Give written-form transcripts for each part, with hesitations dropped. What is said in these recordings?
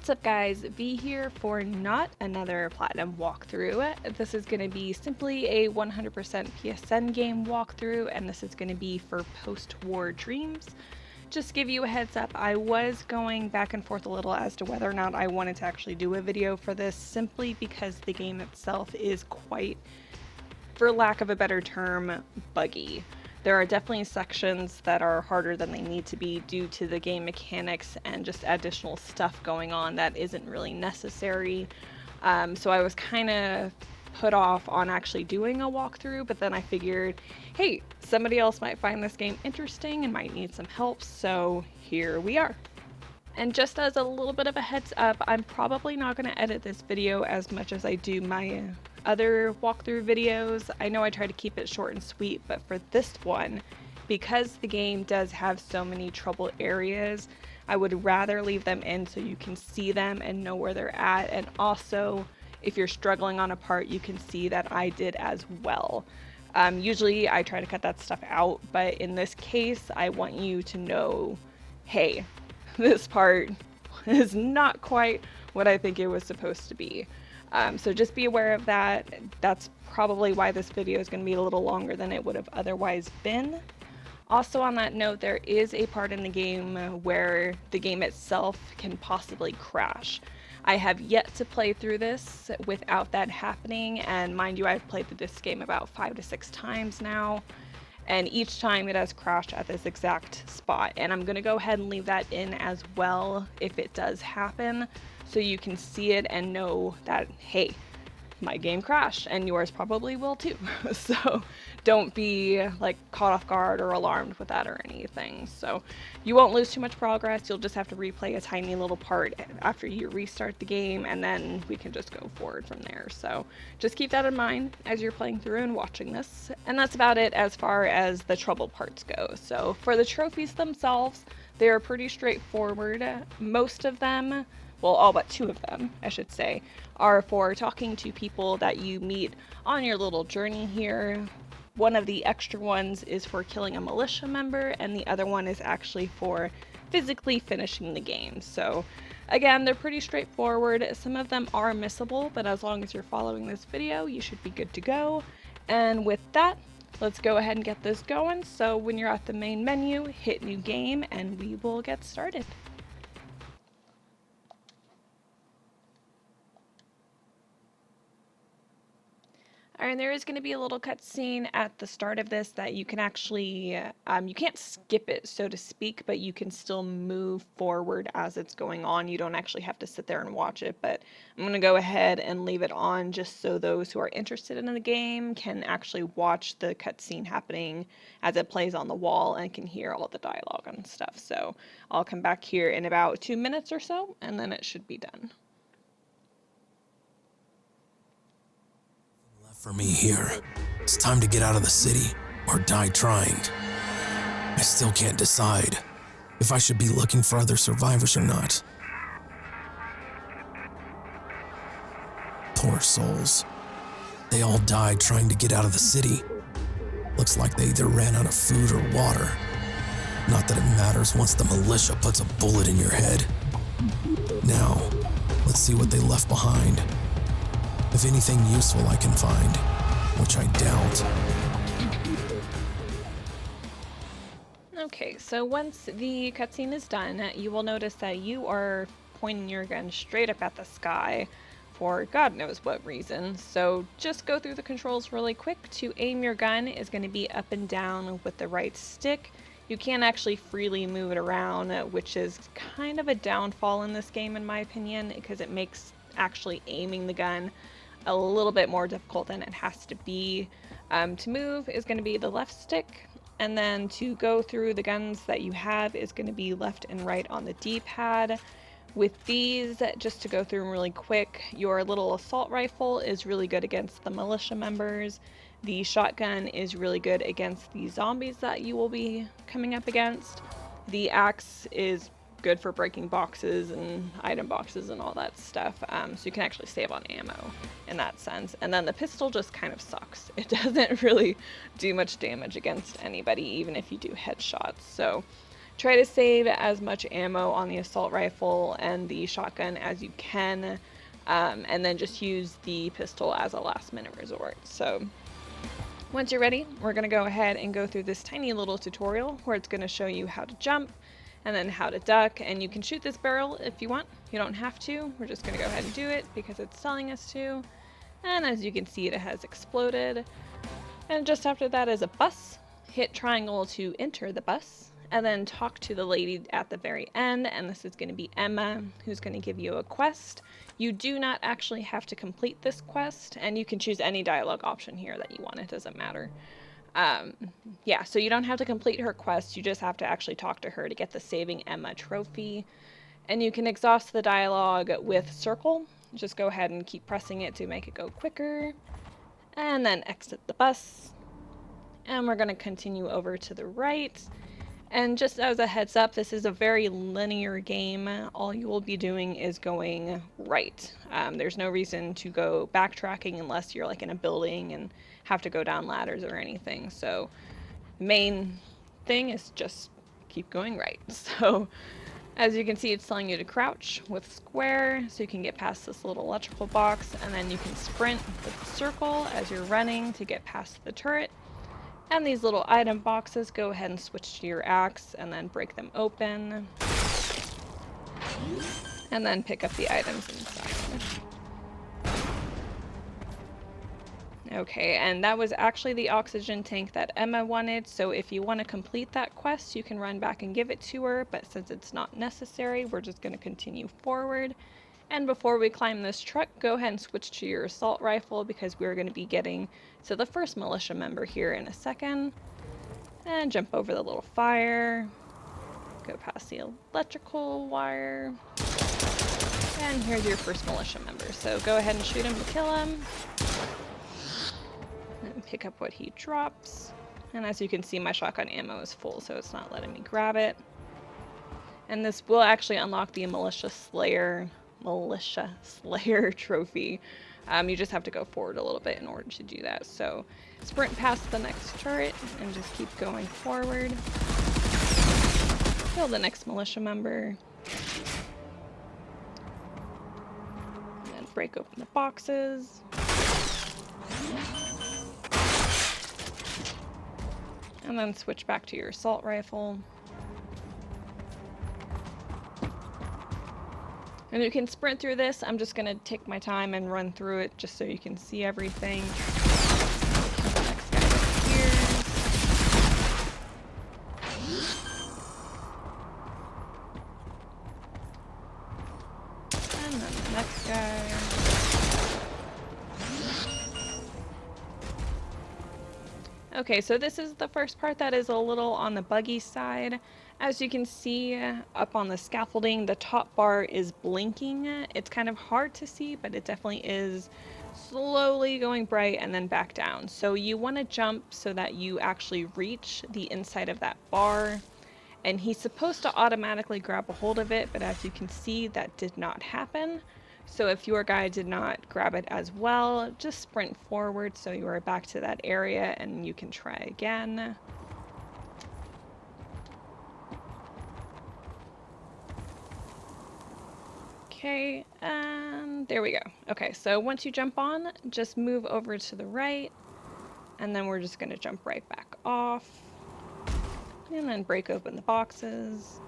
What's up guys, V here for not another Platinum walkthrough. This is going to be simply a 100% PSN game walkthrough, and this is going to be for post-war dreams. Just to give you a heads up, I was going back and forth a little as to whether or not I wanted to actually do a video for this, simply because the game itself is quite, for lack of a better term, buggy. There are definitely sections that are harder than they need to be due to the game mechanics and just additional stuff going on that isn't really necessary. So I was kind of put off on actually doing a walkthrough, but then I figured, hey, somebody else might find this game interesting and might need some help, so here we are. And just as a little bit of a heads up, I'm probably not going to edit this video as much as I do my other walkthrough videos. I know I try to keep it short and sweet, but for this one, because the game does have so many trouble areas, I would rather leave them in so you can see them and know where they're at, and also if you're struggling on a part, you can see that I did as well. Usually I try to cut that stuff out, but in this case, I want you to know, hey, this part is not quite what I think it was supposed to be. So just be aware of that. That's probably why this video is going to be a little longer than it would have otherwise been. Also on that note, there is a part in the game where the game itself can possibly crash. I have yet to play through this without that happening, and mind you, I've played through this game about 5 to 6 times now. And each time it has crashed at this exact spot, and I'm going to go ahead and leave that in as well if it does happen, so you can see it and know that, hey, my game crashed, and yours probably will too. So don't be like caught off guard or alarmed with that or anything. So you won't lose too much progress. You'll just have to replay a tiny little part after you restart the game, and then we can just go forward from there. So just keep that in mind as you're playing through and watching this. And that's about it as far as the trouble parts go. So for the trophies themselves, they are pretty straightforward. Most of them, well, all but 2 of them, I should say, are for talking to people that you meet on your little journey here. One of the extra ones is for killing a militia member, and the other one is actually for physically finishing the game. So again, they're pretty straightforward. Some of them are missable, but as long as you're following this video, you should be good to go. And with that, let's go ahead and get this going. So when you're at the main menu, hit new game, and we will get started. Alright, there is going to be a little cutscene at the start of this that you can actually, you can't skip it, so to speak, but you can still move forward as it's going on. You don't actually have to sit there and watch it, but I'm going to go ahead and leave it on just so those who are interested in the game can actually watch the cutscene happening as it plays on the wall and can hear all the dialogue and stuff. So I'll come back here in about 2 minutes or so, and then it should be done. For me here, it's time to get out of the city or die trying. I still can't decide if I should be looking for other survivors or not. Poor souls. They all died trying to get out of the city. Looks like they either ran out of food or water. Not that it matters once the militia puts a bullet in your head. Now, let's see what they left behind. If anything useful I can find, which I doubt. Okay, so once the cutscene is done, you will notice that you are pointing your gun straight up at the sky for God knows what reason. So just go through the controls really quick. To aim your gun is going to be up and down with the right stick. You can't actually freely move it around, which is kind of a downfall in this game in my opinion, because it makes actually aiming the gun a little bit more difficult than it has to be. To move is going to be the left stick, and then to go through the guns that you have is going to be left and right on the D-pad. With these, just to go through them really quick, your little assault rifle is really good against the militia members. The shotgun is really good against the zombies that you will be coming up against. The axe is good for breaking boxes and item boxes and all that stuff, so you can actually save on ammo in that sense. And then the pistol just kind of sucks. It doesn't really do much damage against anybody, even if you do headshots. So Try to save as much ammo on the assault rifle and the shotgun as you can, and then just use the pistol as a last minute resort. So once you're ready, we're going to go ahead and go through this tiny little tutorial where it's going to show you how to jump and then how to duck, and you can shoot this barrel if you want. You don't have to. We're just going to go ahead and do it because it's telling us to. And as you can see, it has exploded. And just after that is a bus. Hit triangle to enter the bus, and then talk to the lady at the very end, and this is going to be Emma, who's going to give you a quest. You do not actually have to complete this quest, and you can choose any dialogue option here that you want. It doesn't matter. Yeah, so you don't have to complete her quest, you just have to actually talk to her to get the Saving Emma trophy. And you can exhaust the dialogue with circle. Just go ahead and keep pressing it to make it go quicker, and then exit the bus. And we're going to continue over to the right. And just as a heads up, this is a very linear game. All you will be doing is going right. There's no reason to go backtracking unless you're like in a building and have to go down ladders or anything. So main thing is just keep going right. So as you can see, it's telling you to crouch with square so you can get past this little electrical box, and then you can sprint with circle as you're running to get past the turret. And these little item boxes, go ahead and switch to your axe and then break them open. And then pick up the items inside. Okay, and that was actually the oxygen tank that Emma wanted, so if you want to complete that quest, you can run back and give it to her, but since it's not necessary, we're just going to continue forward. And before we climb this truck, go ahead and switch to your assault rifle because we're going to be getting to the first militia member here in a second. And jump over the little fire. Go past the electrical wire. And here's your first militia member. So go ahead and shoot him to kill him. And pick up what he drops. And as you can see, my shotgun ammo is full, so it's not letting me grab it. And this will actually unlock the Militia Slayer trophy. You just have to go forward a little bit in order to do that. So sprint past the next turret and just keep going forward. Kill the next militia member. And then break open the boxes. And then switch back to your assault rifle. And you can sprint through this. I'm just going to take my time and run through it just so you can see everything. The next guy appears. And then the next guy. Okay, so this is the first part that is a little on the buggy side. As you can see up on the scaffolding, the top bar is blinking. It's kind of hard to see, but it definitely is slowly going bright and then back down. So you want to jump so that you actually reach the inside of that bar. And he's supposed to automatically grab a hold of it, but as you can see, that did not happen. So if your guy did not grab it as well, just sprint forward so you are back to that area and you can try again. Okay, and there we go. Okay, so once you jump on, just move over to the right, and then we're just going to jump right back off, and then break open the boxes.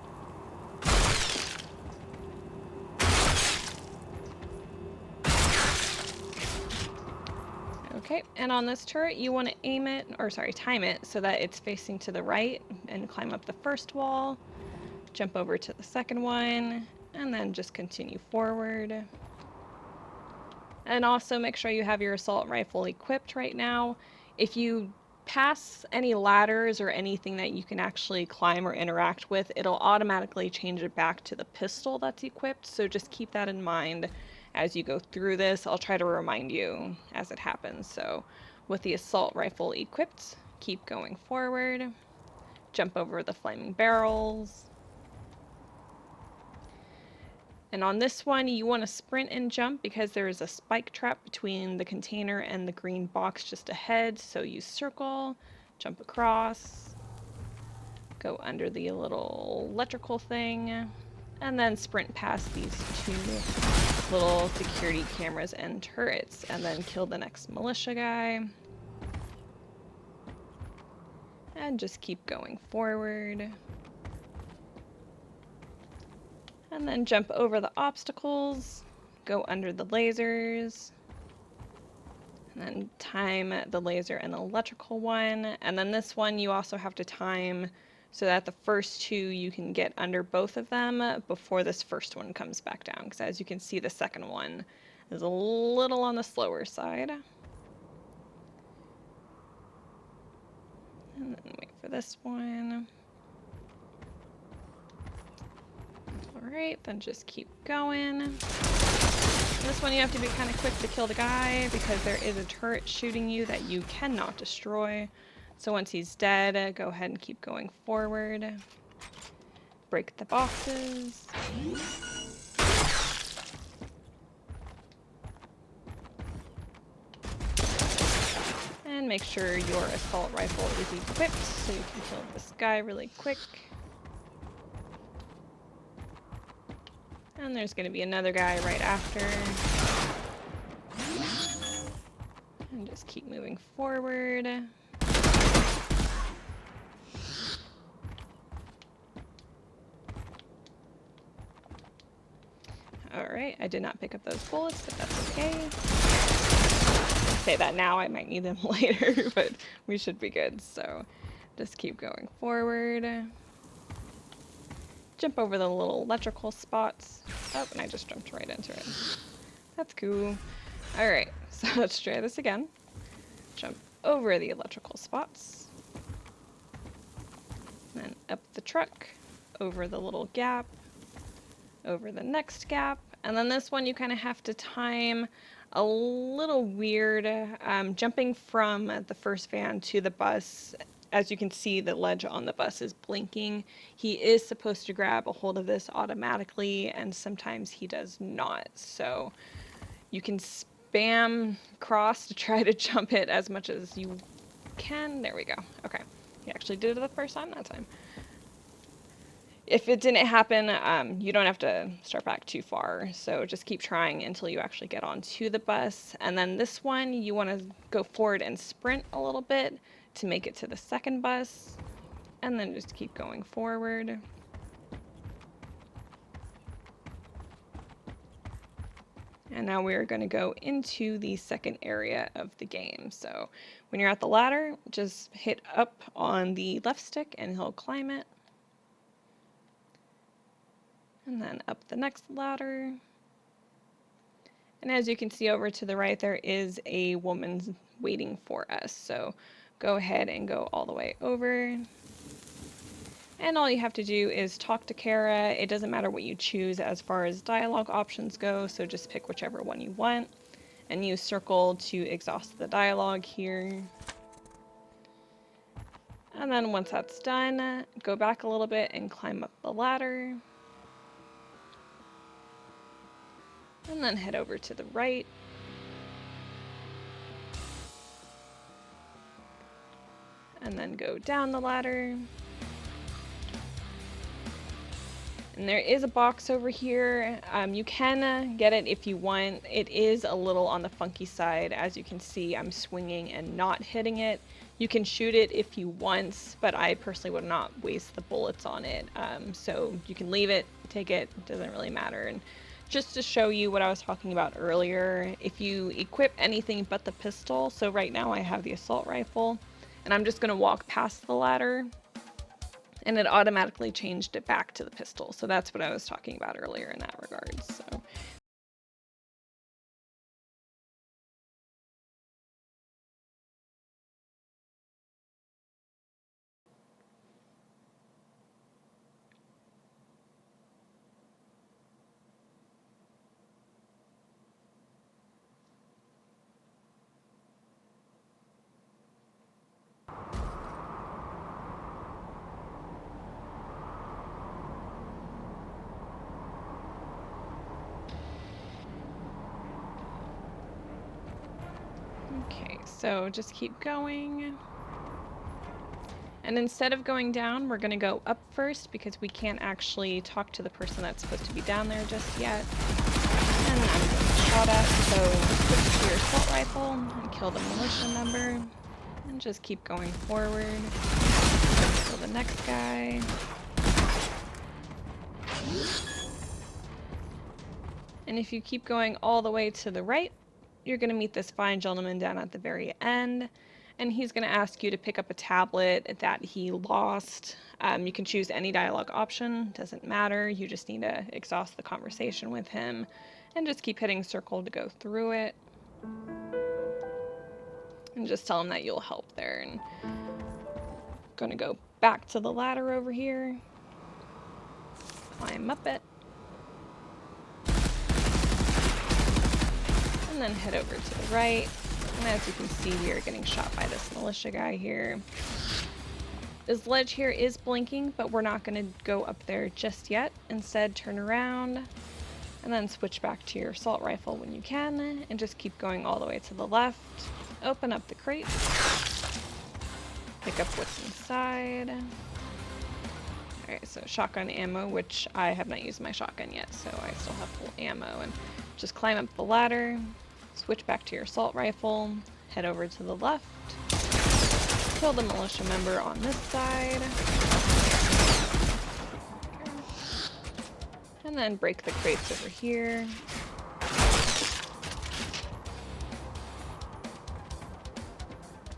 Okay, and on this turret, you want to time it so that it's facing to the right, and climb up the first wall, jump over to the second one, and then just continue forward. And also make sure you have your assault rifle equipped right now. If you pass any ladders or anything that you can actually climb or interact with, it'll automatically change it back to the pistol that's equipped, so just keep that in mind as you go through this. I'll try to remind you as it happens. So with the assault rifle equipped, keep going forward, jump over the flaming barrels. And on this one, you want to sprint and jump because there is a spike trap between the container and the green box just ahead. So you circle, jump across, Go under the little electrical thing, and then sprint past these 2 little security cameras and turrets, and then kill the next militia guy. And just keep going forward. And then jump over the obstacles, go under the lasers, and then time the laser and the electrical one. And then this one you also have to time so that the first 2 you can get under both of them before this first one comes back down. Because as you can see, the second one is a little on the slower side. And then wait for this one. Alright, then just keep going. This one you have to be kind of quick to kill the guy because there is a turret shooting you that you cannot destroy. So once he's dead, go ahead and keep going forward. Break the boxes. And make sure your assault rifle is equipped so you can kill this guy really quick. And there's going to be another guy right after. And just keep moving forward. Alright, I did not pick up those bullets, but that's okay. I say that now, I might need them later, but we should be good, so just keep going forward. Jump over the little electrical spots. Oh, and I just jumped right into it. That's cool. Alright, so let's try this again. Jump over the electrical spots. Then up the truck, over the little gap, over the next gap, and then this one you kind of have to time a little weird, jumping from the first van to the bus. As you can see, the ledge on the bus is blinking. He is supposed to grab a hold of this automatically, and sometimes he does not. So you can spam cross to try to jump it as much as you can. There we go. Okay. He actually did it the first time that time. If it didn't happen, you don't have to start back too far. So just keep trying until you actually get onto the bus. And then this one, you want to go forward and sprint a little bit to make it to the second bus, and then just keep going forward. And now we're going to go into the second area of the game. So when you're at the ladder, just hit up on the left stick and he'll climb it. And then up the next ladder. And as you can see over to the right, there is a woman waiting for us. So go ahead and go all the way over. And all you have to do is talk to Kara. It doesn't matter what you choose as far as dialogue options go, so just pick whichever one you want. And use circle to exhaust the dialogue here. And then once that's done, go back a little bit and climb up the ladder. And then head over to the right. And then go down the ladder. And there is a box over here. You can get it if you want. It is a little on the funky side. As you can see, I'm swinging and not hitting it. You can shoot it if you want, but I personally would not waste the bullets on it. So you can leave it, take it, doesn't really matter. And just to show you what I was talking about earlier, if you equip anything but the pistol, so right now I have the assault rifle, and I'm just going to walk past the ladder, and it automatically changed it back to the pistol. So that's what I was talking about earlier in that regard. So. Okay, so just keep going. And instead of going down, we're going to go up first because we can't actually talk to the person that's supposed to be down there just yet. And I'm getting shot at, so switch to your assault rifle and kill the militia member. And just keep going forward. Kill the next guy. And if you keep going all the way to the right, you're going to meet this fine gentleman down at the very end. And he's going to ask you to pick up a tablet that he lost. You can choose any dialogue option, doesn't matter. You just need to exhaust the conversation with him and just keep hitting circle to go through it. And just tell him that you'll help there. And going to go back to the ladder over here. Climb up it. And then head over to the right. And as you can see, we are getting shot by this militia guy here. This ledge here is blinking, but we're not going to go up there just yet. Instead, turn around and then switch back to your assault rifle when you can, and just keep going all the way to the left. Open up the crate. Pick up what's inside. Alright, so shotgun ammo, which I have not used my shotgun yet, so I still have full ammo. And just climb up the ladder, switch back to your assault rifle, head over to the left, kill the militia member on this side, and then break the crates over here.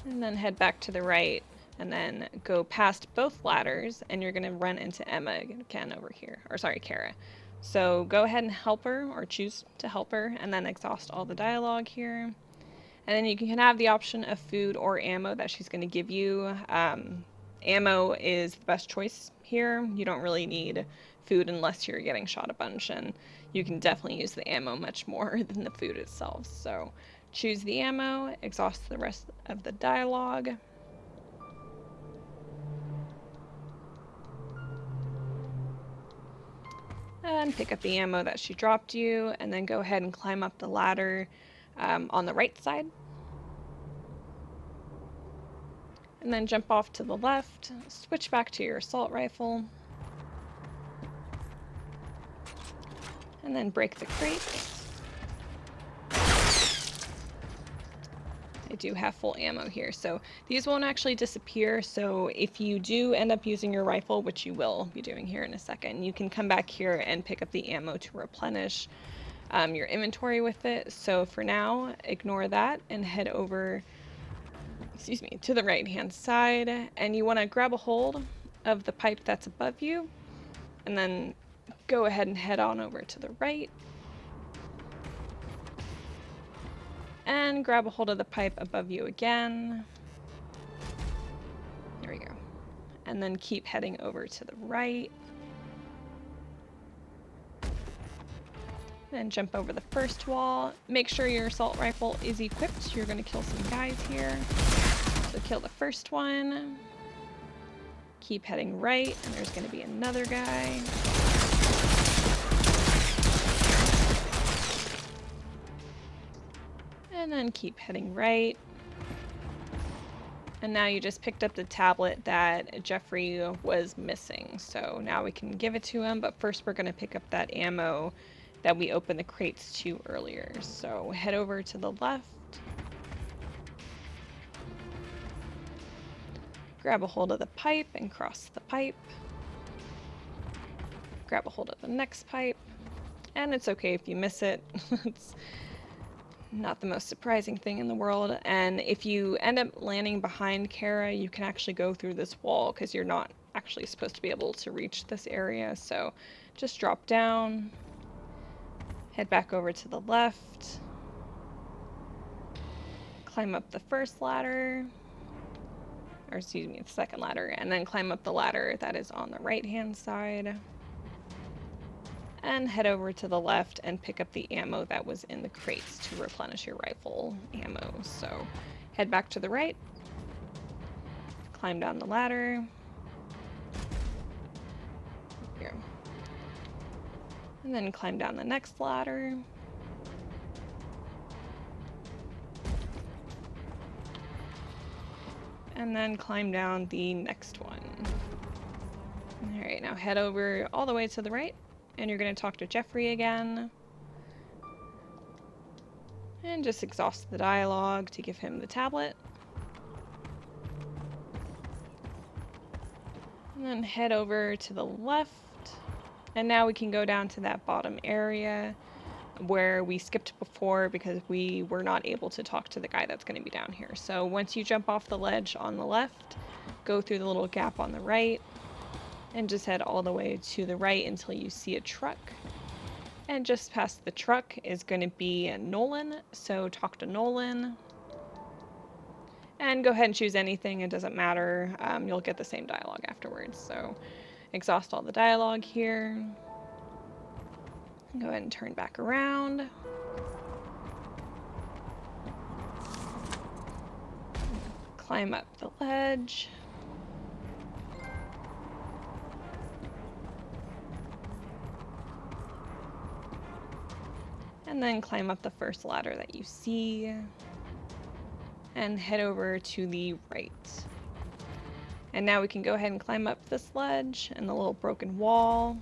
And then head back to the right, and then go past both ladders, and you're going to run into Emma again over here. Or sorry, Kara. So go ahead and help her, or choose to help her, and then exhaust all the dialogue here. And then you can have the option of food or ammo that she's going to give you. Ammo is the best choice here. You don't really need food unless you're getting shot a bunch, and you can definitely use the ammo much more than the food itself. So choose the ammo, exhaust the rest of the dialogue. And pick up the ammo that she dropped you, and then go ahead and climb up the ladder on the right side. And then jump off to the left, switch back to your assault rifle, and then break the crate. I do have full ammo here, so these won't actually disappear. So if you do end up using your rifle, which you will be doing here in a second, you can come back here and pick up the ammo to replenish your inventory with it. So for now, ignore that and head over, to the right hand side, and you want to grab a hold of the pipe that's above you, and then go ahead and head on over to the right. And grab a hold of the pipe above you again. There we go. And then keep heading over to the right. Then jump over the first wall. Make sure your assault rifle is equipped. You're going to kill some guys here. So kill the first one. Keep heading right, and there's going to be another guy. And then keep heading right. And now you just picked up the tablet that Jeffrey was missing. So now we can give it to him, but first we're going to pick up that ammo that we opened the crates to earlier. So head over to the left. Grab a hold of the pipe and cross the pipe. Grab a hold of the next pipe. And it's okay if you miss it. It's not the most surprising thing in the world. And if you end up landing behind Kara, you can actually go through this wall because you're not actually supposed to be able to reach this area. So just drop down, head back over to the left, climb up the first ladder, or excuse me, the second ladder, and then climb up the ladder that is on the right hand side. And head over to the left and pick up the ammo that was in the crates to replenish your rifle ammo. So head back to the right, climb down the ladder. Here. And then climb down the next ladder. and then climb down the next one. Alright, now head over all the way to the right, and you're going to talk to Jeffrey again. And just exhaust the dialogue to give him the tablet. And then head over to the left. And now we can go down to that bottom area where we skipped before because we were not able to talk to the guy that's going to be down here. So once you jump off the ledge on the left, go through the little gap on the right, and just head all the way to the right until you see a truck. And just past the truck is going to be Nolan, so talk to Nolan. And go ahead and choose anything, it doesn't matter, you'll get the same dialogue afterwards. So exhaust all the dialogue here. Go ahead and turn back around. Climb up the ledge. And then climb up the first ladder that you see. And head over to the right. And now we can go ahead and climb up this ledge and the little broken wall.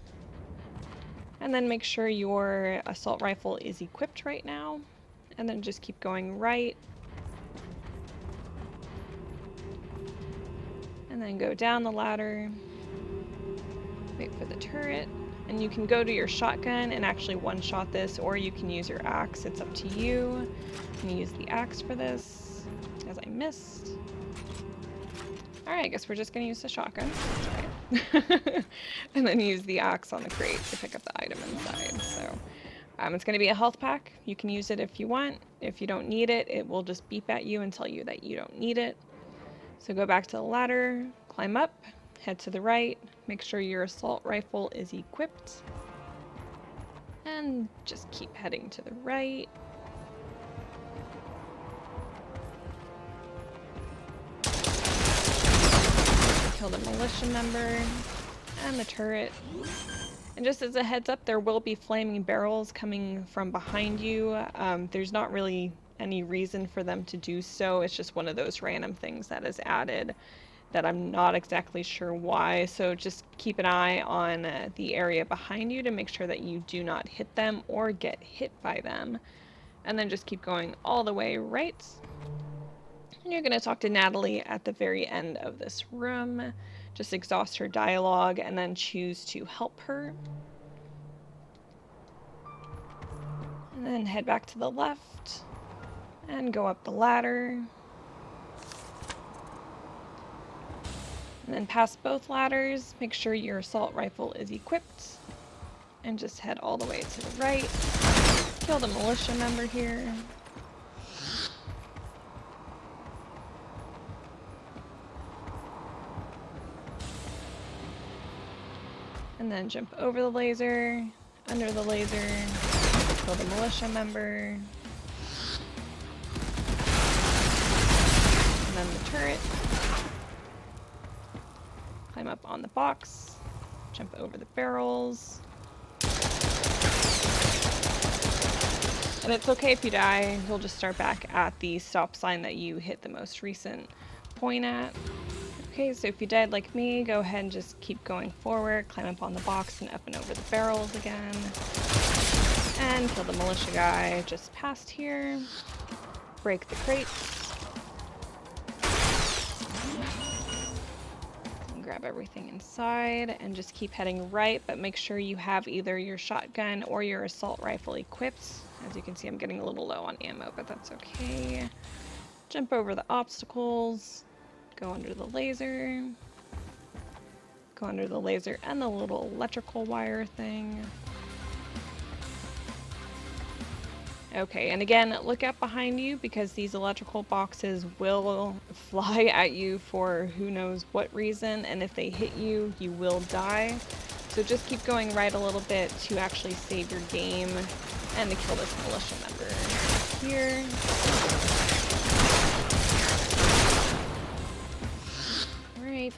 And then make sure your assault rifle is equipped right now. And then just keep going right. And then go down the ladder. Wait for the turret. And you can go to your shotgun and actually one-shot this, or you can use your axe. It's up to you. I'm gonna use the axe for this, as I missed. Alright, I guess we're just gonna use the shotgun. Right. And then use the axe on the crate to pick up the item inside. So it's gonna be a health pack. You can use it if you want. If you don't need it, it will just beep at you and tell you that you don't need it. So go back to the ladder, climb up, head to the right, make sure your assault rifle is equipped, and just keep heading to the right. Kill the militia member and the turret. And just as a heads up, there will be flaming barrels coming from behind you. There's not really any reason for them to do so. It's just one of those random things that is added that I'm not exactly sure why. So just keep an eye on the area behind you to make sure that you do not hit them or get hit by them. And then just keep going all the way right. And you're going to talk to Natalie at the very end of this room. Just exhaust her dialogue and then choose to help her. And then head back to the left and go up the ladder. And then past both ladders, make sure your assault rifle is equipped. And just head all the way to the right. Kill the militia member here. And then jump over the laser, under the laser, kill the militia member. And then the turret. Climb up on the box, jump over the barrels. And it's okay if you die, you'll just start back at the stop sign that you hit the most recent point at. Okay, so if you died like me, go ahead and just keep going forward, climb up on the box and up and over the barrels again. And kill the militia guy just past here. Break the crates. Grab everything inside and just keep heading right, but make sure you have either your shotgun or your assault rifle equipped. As you can see, I'm getting a little low on ammo, but that's okay. Jump over the obstacles, go under the laser, go under the laser and the little electrical wire thing. Okay, and again, look out behind you because these electrical boxes will fly at you for who knows what reason, and if they hit you, you will die. So just keep going right a little bit to actually save your game and to kill this militia member here. Alright.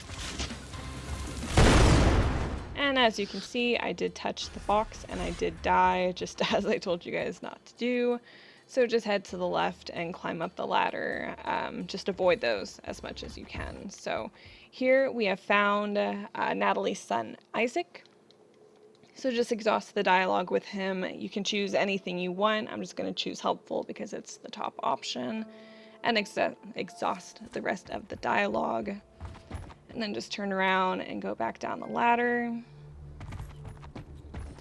And as you can see, I did touch the box and I did die, just as I told you guys not to do. So just head to the left and climb up the ladder. Just avoid those as much as you can. So here we have found Natalie's son, Isaac. So just exhaust the dialogue with him. You can choose anything you want. I'm just going to choose helpful because it's the top option. And exhaust the rest of the dialogue. And then just turn around and go back down the ladder.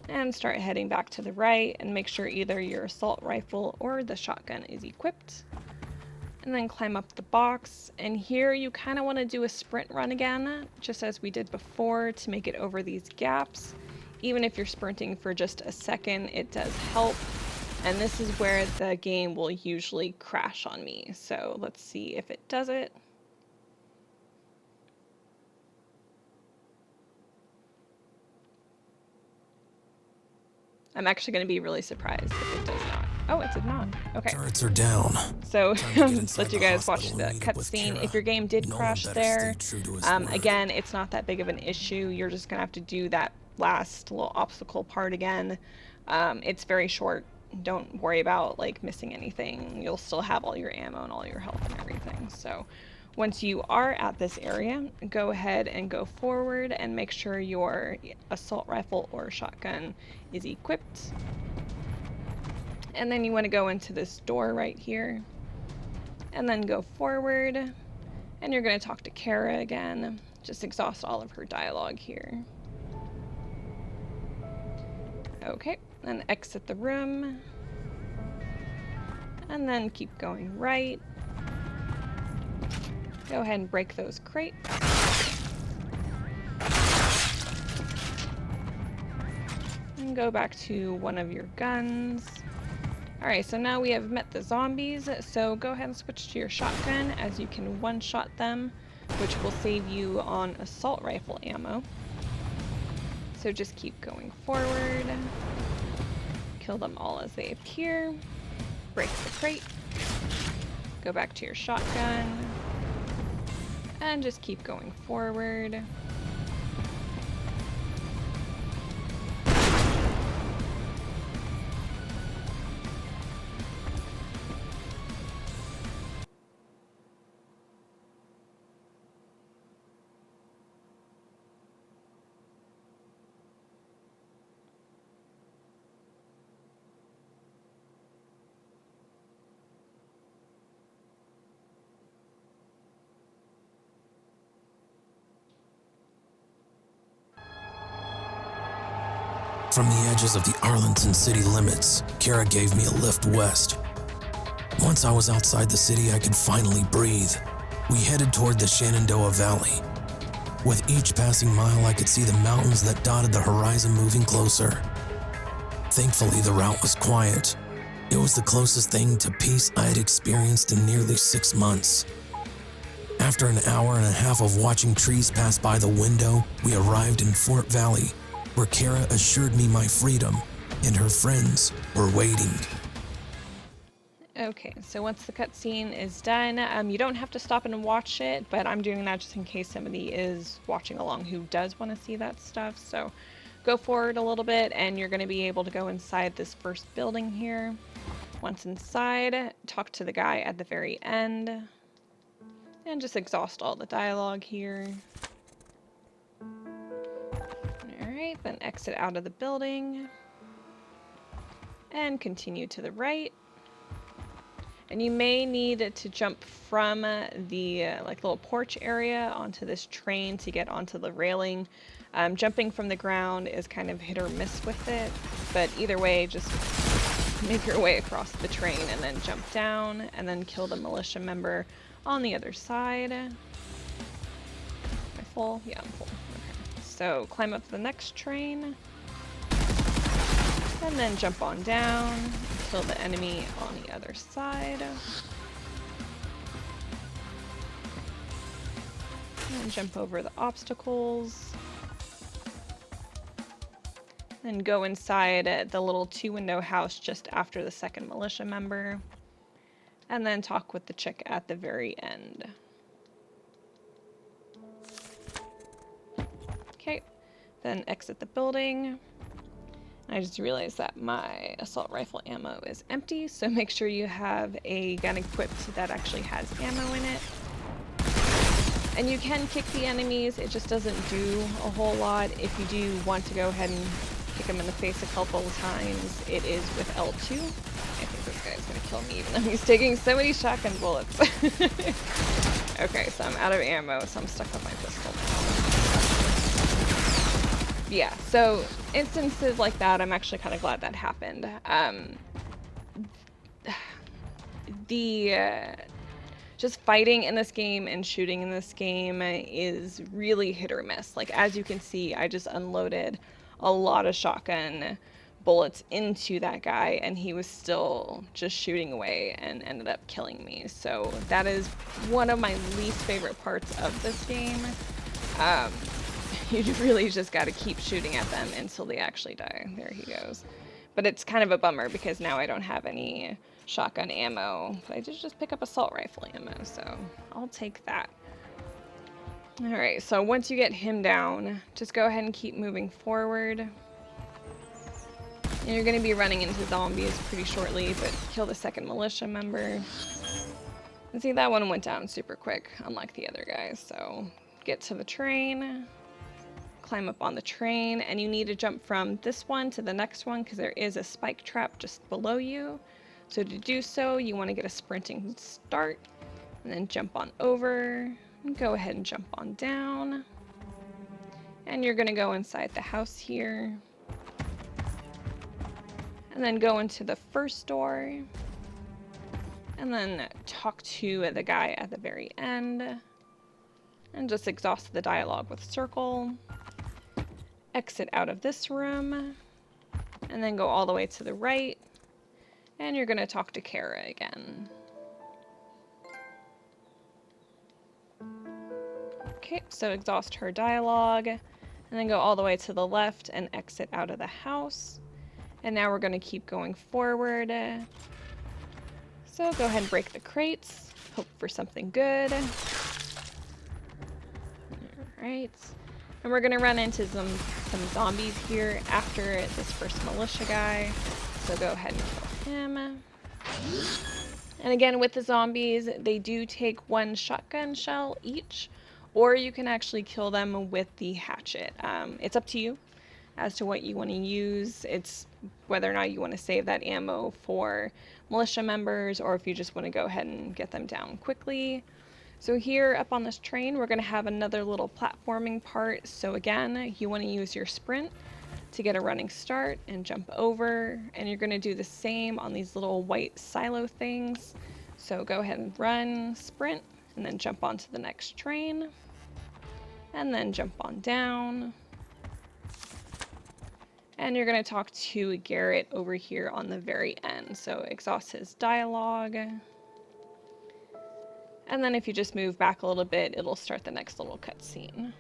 And start heading back to the right and make sure either your assault rifle or the shotgun is equipped. And then climb up the box. And here you kind of want to do a sprint run again, just as we did before, to make it over these gaps. Even if you're sprinting for just a second, it does help. And this is where the game will usually crash on me. So let's see if it does it. I'm actually going to be really surprised if it does not. Oh, it did not. Okay. Turrets are down. So let you guys watch the cutscene. If your game did crash there, again, it's not that big of an issue. You're just going to have to do that last little obstacle part again. It's very short. Don't worry about like missing anything. You'll still have all your ammo and all your health and everything. So once you are at this area, go ahead and go forward and make sure your assault rifle or shotgun is equipped. And then you want to go into this door right here and then go forward, and you're going to talk to Kara again. Just exhaust all of her dialogue here. Okay, then exit the room and then keep going right. Go ahead and break those crates. And go back to one of your guns. Alright, so now we have met the zombies, so go ahead and switch to your shotgun as you can one-shot them, which will save you on assault rifle ammo. So just keep going forward. Kill them all as they appear. Break the crate. Go back to your shotgun. And just keep going forward. From the edges of the Arlington city limits, Kara gave me a lift west. Once I was outside the city, I could finally breathe. We headed toward the Shenandoah Valley. With each passing mile, I could see the mountains that dotted the horizon moving closer. Thankfully, the route was quiet. It was the closest thing to peace I had experienced in nearly 6 months. After an hour and a half of watching trees pass by the window, we arrived in Fort Valley, where Kara assured me my freedom and her friends were waiting. Okay, so once the cutscene is done, you don't have to stop and watch it, but I'm doing that just in case somebody is watching along who does want to see that stuff. So go forward a little bit and you're going to be able to go inside this first building here. Once inside, talk to the guy at the very end and just exhaust all the dialogue here. Alright, then exit out of the building and continue to the right. And you may need to jump from the like little porch area onto this train to get onto the railing. Jumping from the ground is kind of hit or miss with it, but either way, just make your way across the train and then jump down and then kill the militia member on the other side. Am I full? Yeah, I'm full. Okay. So climb up the next train and then jump on down and kill the enemy on the other side. And jump over the obstacles. Then go inside the little 2-window house just after the second militia member. And then talk with the chick at the very end. Okay, then exit the building. I just realized that my assault rifle ammo is empty, so make sure you have a gun equipped that actually has ammo in it. And you can kick the enemies, it just doesn't do a whole lot. If you do want to go ahead and kick them in the face a couple of times, it is with L2. I think this guy's gonna kill me even though he's taking so many shotgun bullets. Okay, so I'm out of ammo, so I'm stuck with my pistol now. Yeah, so instances like that, I'm actually kind of glad that happened. Just fighting in this game and shooting in this game is really hit or miss. Like, as you can see, I just unloaded a lot of shotgun bullets into that guy, and he was still just shooting away and ended up killing me. So that is one of my least favorite parts of this game. You really just got to keep shooting at them until they actually die. There he goes. But it's kind of a bummer because now I don't have any shotgun ammo. But I did just pick up assault rifle ammo, so I'll take that. Alright, so once you get him down, just go ahead and keep moving forward. And you're going to be running into zombies pretty shortly, but kill the second militia member. And see, that one went down super quick, unlike the other guys. So get to the train. Climb up on the train, and you need to jump from this one to the next one because there is a spike trap just below you. So to do so, you want to get a sprinting start and then jump on over and go ahead and jump on down. And you're going to go inside the house here and then go into the first door and then talk to the guy at the very end and just exhaust the dialogue with circle. Exit out of this room, and then go all the way to the right, and you're going to talk to Kara again. Okay, so exhaust her dialogue, and then go all the way to the left and exit out of the house. And now we're going to keep going forward. So go ahead and break the crates, hope for something good. Alright. And we're going to run into some zombies here after this first militia guy. So go ahead and kill him. And again, with the zombies, they do take one shotgun shell each, or you can actually kill them with the hatchet. It's up to you as to what you want to use. It's whether or not you want to save that ammo for militia members, or if you just want to go ahead and get them down quickly. So here up on this train, we're going to have another little platforming part. So again, you want to use your sprint to get a running start and jump over. And you're going to do the same on these little white silo things. So go ahead and run, sprint, and then jump onto the next train. And then jump on down. And you're going to talk to Garrett over here on the very end. So exhaust his dialogue. And then if you just move back a little bit, it'll start the next little cutscene.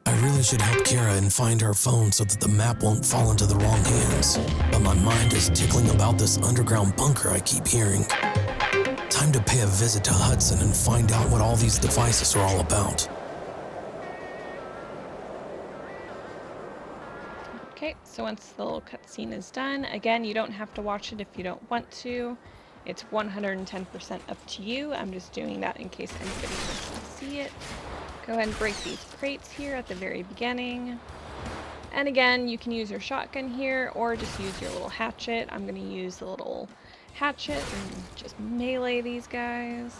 I really should help Kara and find her phone so that the map won't fall into the wrong hands. But my mind is tickling about this underground bunker I keep hearing. Time to pay a visit to Hudson and find out what all these devices are all about. Okay, so once the little cutscene is done, again, you don't have to watch it if you don't want to. It's 110% up to you. I'm just doing that in case anybody wants to see it. Go ahead and break these crates here at the very beginning. And again, you can use your shotgun here or just use your little hatchet. I'm going to use the little hatchet and just melee these guys.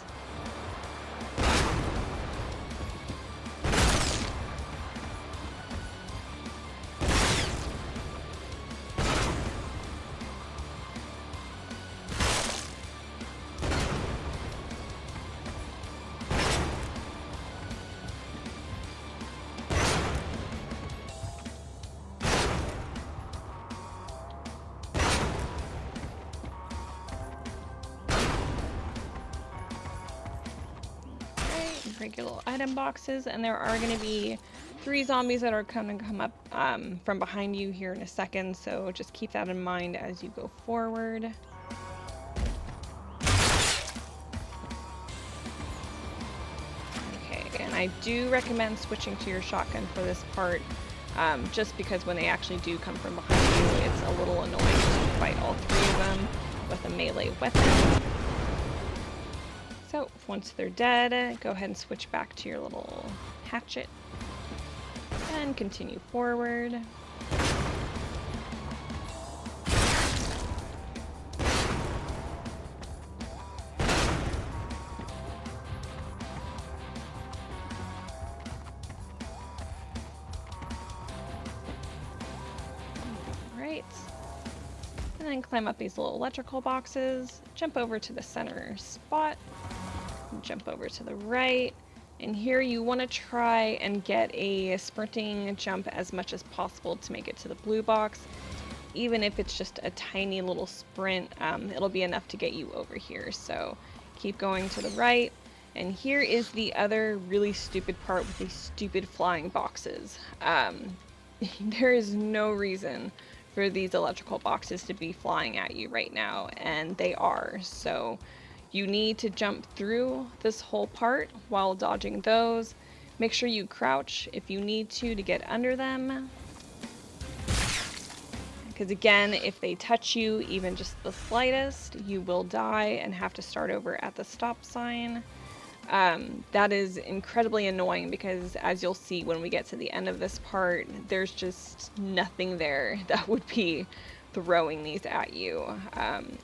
Break your little item boxes, and there are going to be 3 zombies that are going to come up from behind you here in a second, so just keep that in mind as you go forward. Okay, and I do recommend switching to your shotgun for this part, just because when they actually do come from behind you, it's a little annoying to fight all 3 of them with a melee weapon. So once they're dead, go ahead and switch back to your little hatchet and continue forward. Right. And then climb up these little electrical boxes, jump over to the center spot, jump over to the right. And here you want to try and get a sprinting jump as much as possible to make it to the blue box. Even if it's just a tiny little sprint, it'll be enough to get you over here. So keep going to the right. And here is the other really stupid part with these stupid flying boxes. There is no reason for these electrical boxes to be flying at you right now, and they are. So you need to jump through this whole part while dodging those. Make sure you crouch if you need to get under them. Because again, if they touch you even just the slightest, you will die and have to start over at the stop sign. That is incredibly annoying because, as you'll see when we get to the end of this part, there's just nothing there that would be throwing these at you.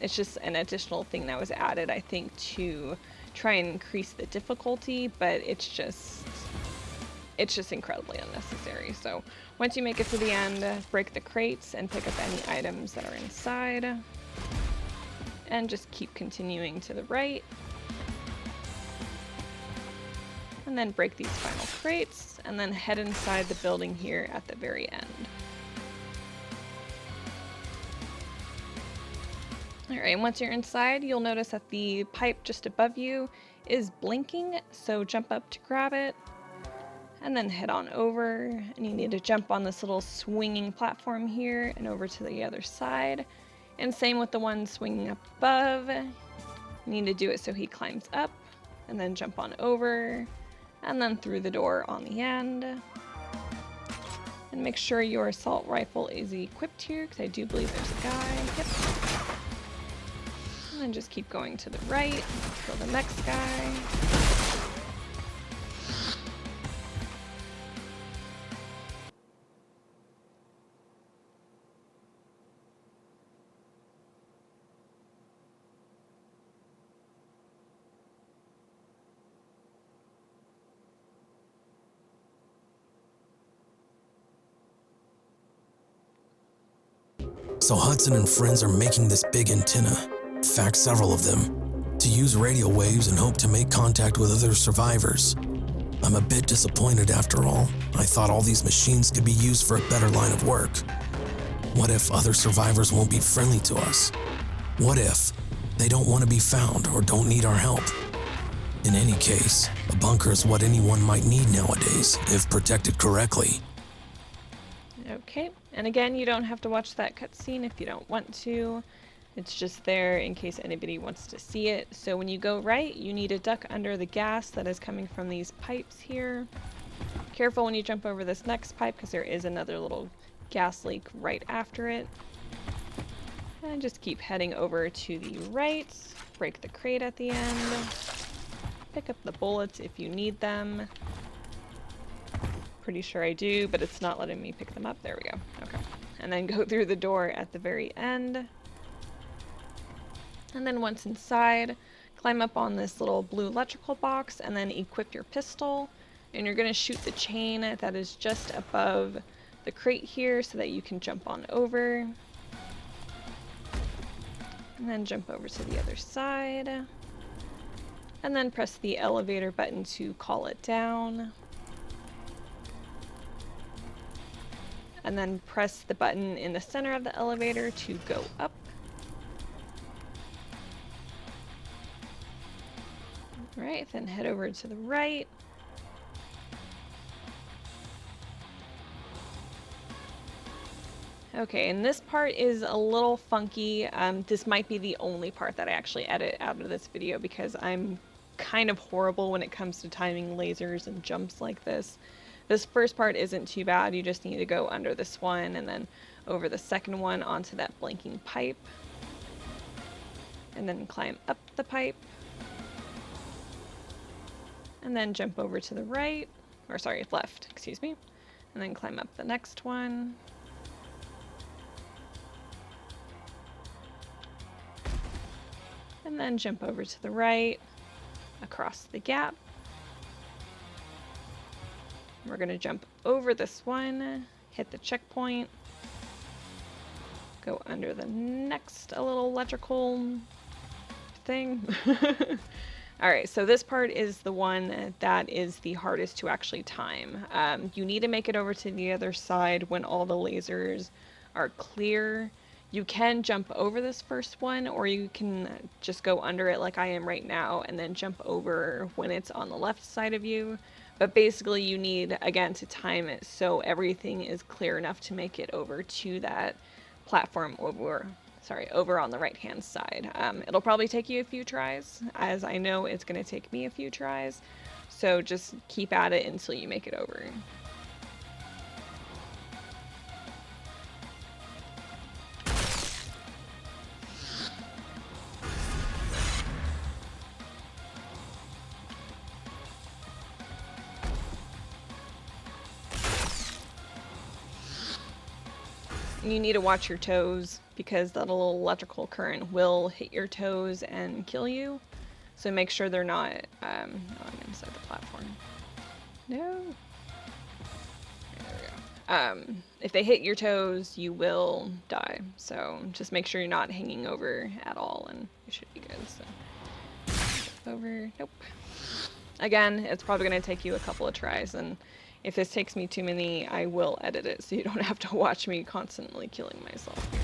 It's just an additional thing that was added, I think, to try and increase the difficulty, but it's just incredibly unnecessary. So once you make it to the end, break the crates and pick up any items that are inside, and just keep continuing to the right. And then break these final crates, and then head inside the building here at the very end. Alright, once you're inside, you'll notice that the pipe just above you is blinking, so jump up to grab it, and then head on over, and you need to jump on this little swinging platform here and over to the other side. And same with the one swinging up above. You need to do it so he climbs up, and then jump on over, and then through the door on the end. And make sure your assault rifle is equipped here, because I do believe there's a guy. Yep. And then just keep going to the right, kill the next guy. So Hudson and friends are making this big antenna, in fact several of them, to use radio waves and hope to make contact with other survivors. I'm a bit disappointed after all. I thought all these machines could be used for a better line of work. What if other survivors won't be friendly to us? What if they don't want to be found or don't need our help? In any case, a bunker is what anyone might need nowadays, if protected correctly. Okay, and again, you don't have to watch that cutscene if you don't want to. It's just there in case anybody wants to see it. So when you go right, you need to duck under the gas that is coming from these pipes here. Careful when you jump over this next pipe because there is another little gas leak right after it. And just keep heading over to the right. Break the crate at the end. Pick up the bullets if you need them. Pretty sure I do, but it's not letting me pick them up. There we go. Okay. And then go through the door at the very end. And then once inside, climb up on this little blue electrical box and then equip your pistol. And you're going to shoot the chain that is just above the crate here so that you can jump on over. And then jump over to the other side. And then press the elevator button to call it down. And then press the button in the center of the elevator to go up. Alright, then head over to the right. Okay, and this part is a little funky. This might be the only part that I actually edit out of this video because I'm kind of horrible when it comes to timing lasers and jumps like this. This first part isn't too bad. You just need to go under this one and then over the second one onto that blinking pipe. And then climb up the pipe. And then jump over to the right, or sorry, left, excuse me. And then climb up the next one. And then jump over to the right, across the gap. We're going to jump over this one, hit the checkpoint, go under the next little electrical thing. Alright, so this part is the one that is the hardest to actually time. You need to make it over to the other side when all the lasers are clear. You can jump over this first one, or you can just go under it like I am right now and then jump over when it's on the left side of you. But basically you need, again, to time it so everything is clear enough to make it over to that platform over on the right hand side. It'll probably take you a few tries, as I know it's going to take me a few tries. So just keep at it until you make it over. You need to watch your toes because that little electrical current will hit your toes and kill you. So make sure they're not, oh, I'm inside the platform. No. There we go. If they hit your toes, you will die. So just make sure you're not hanging over at all and you should be good. So over, nope. Again, it's probably going to take you a couple of tries, and if this takes me too many, I will edit it so you don't have to watch me constantly killing myself here.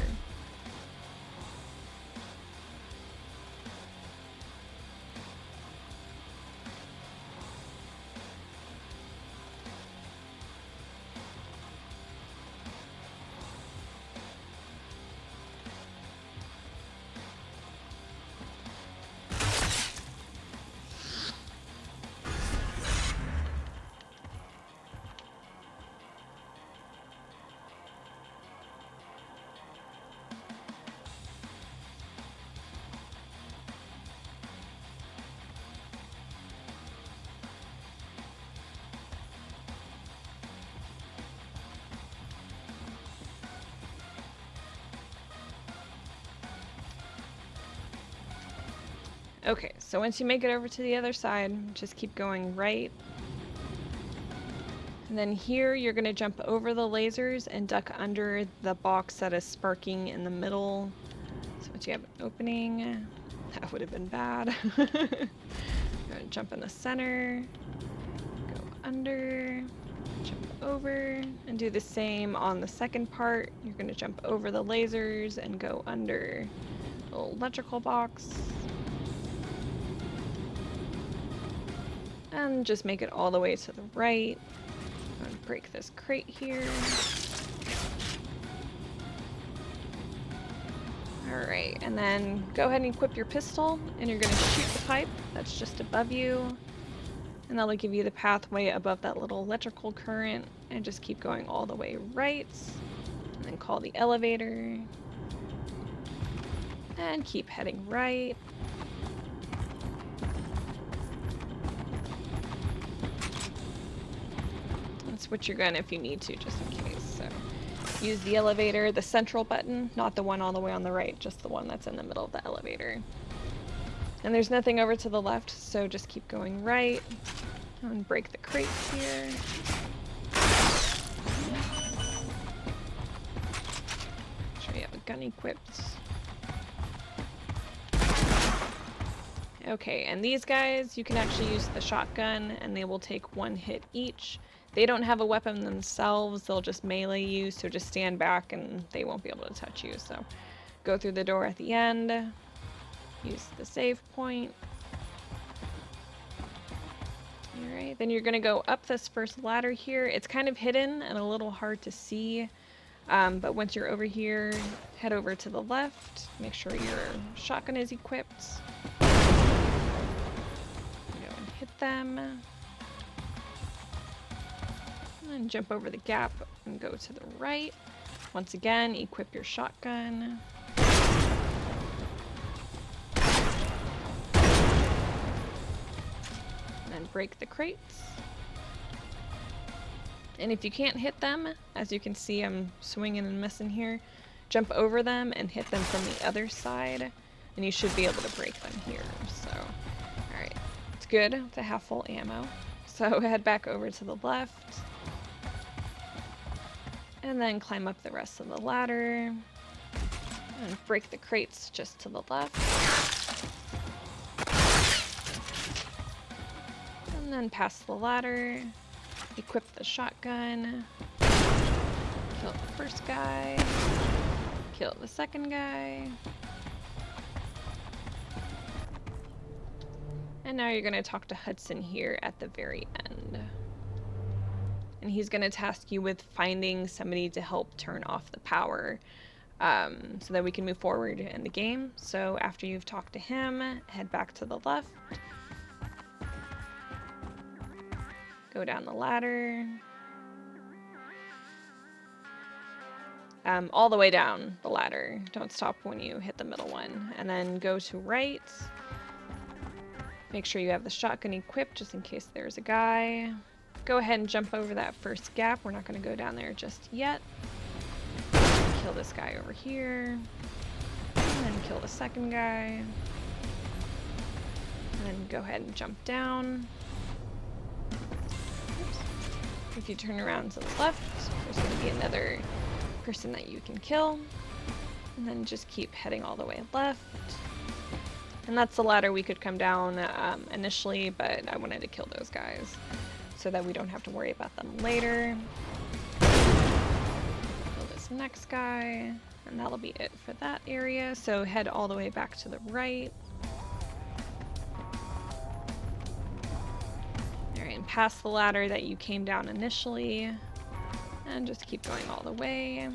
Okay, so once you make it over to the other side, just keep going right. And then here you're going to jump over the lasers and duck under the box that is sparking in the middle. So once you have an opening, that would have been bad. Go and jump in the center, go under, jump over, and do the same on the second part. You're going to jump over the lasers and go under the little electrical box. And just make it all the way to the right. And break this crate here. Alright, and then go ahead and equip your pistol, and you're going to shoot the pipe that's just above you. And that'll give you the pathway above that little electrical current, and just keep going all the way right. And then call the elevator. And keep heading right. Switch your gun if you need to, just in case. So use the elevator, the central button, not the one all the way on the right, just the one that's in the middle of the elevator. And there's nothing over to the left, so just keep going right. And break the crates here. Make sure you have a gun equipped. Okay, and these guys, you can actually use the shotgun, and they will take one hit each. They don't have a weapon themselves, they'll just melee you, so just stand back and they won't be able to touch you. So go through the door at the end, use the save point. Alright, then you're going to go up this first ladder here. It's kind of hidden and a little hard to see. But once you're over here, head over to the left. Make sure your shotgun is equipped. Go and hit them. And then jump over the gap and go to the right. Once again, equip your shotgun. And break the crates. And if you can't hit them, as you can see I'm swinging and missing here, jump over them and hit them from the other side, and you should be able to break them here. So, alright, it's good to have full ammo. So head back over to the left, and then climb up the rest of the ladder, and break the crates just to the left. And then past the ladder, equip the shotgun, kill the first guy, kill the second guy, and now you're going to talk to Hudson here at the very end. And he's going to task you with finding somebody to help turn off the power so that we can move forward in the game. So after you've talked to him, head back to the left. Go down the ladder. All the way down the ladder. Don't stop when you hit the middle one. And then go to right. Make sure you have the shotgun equipped just in case there's a guy. Go ahead and jump over that first gap. We're not going to go down there just yet. Kill this guy over here. And then kill the second guy. And then go ahead and jump down. If you turn around to the left, there's going to be another person that you can kill. And then just keep heading all the way left. And that's the ladder we could come down initially, but I wanted to kill those guys so that we don't have to worry about them later. Kill this next guy, and that'll be it for that area. So head all the way back to the right. Past the ladder that you came down initially, and just keep going all the way.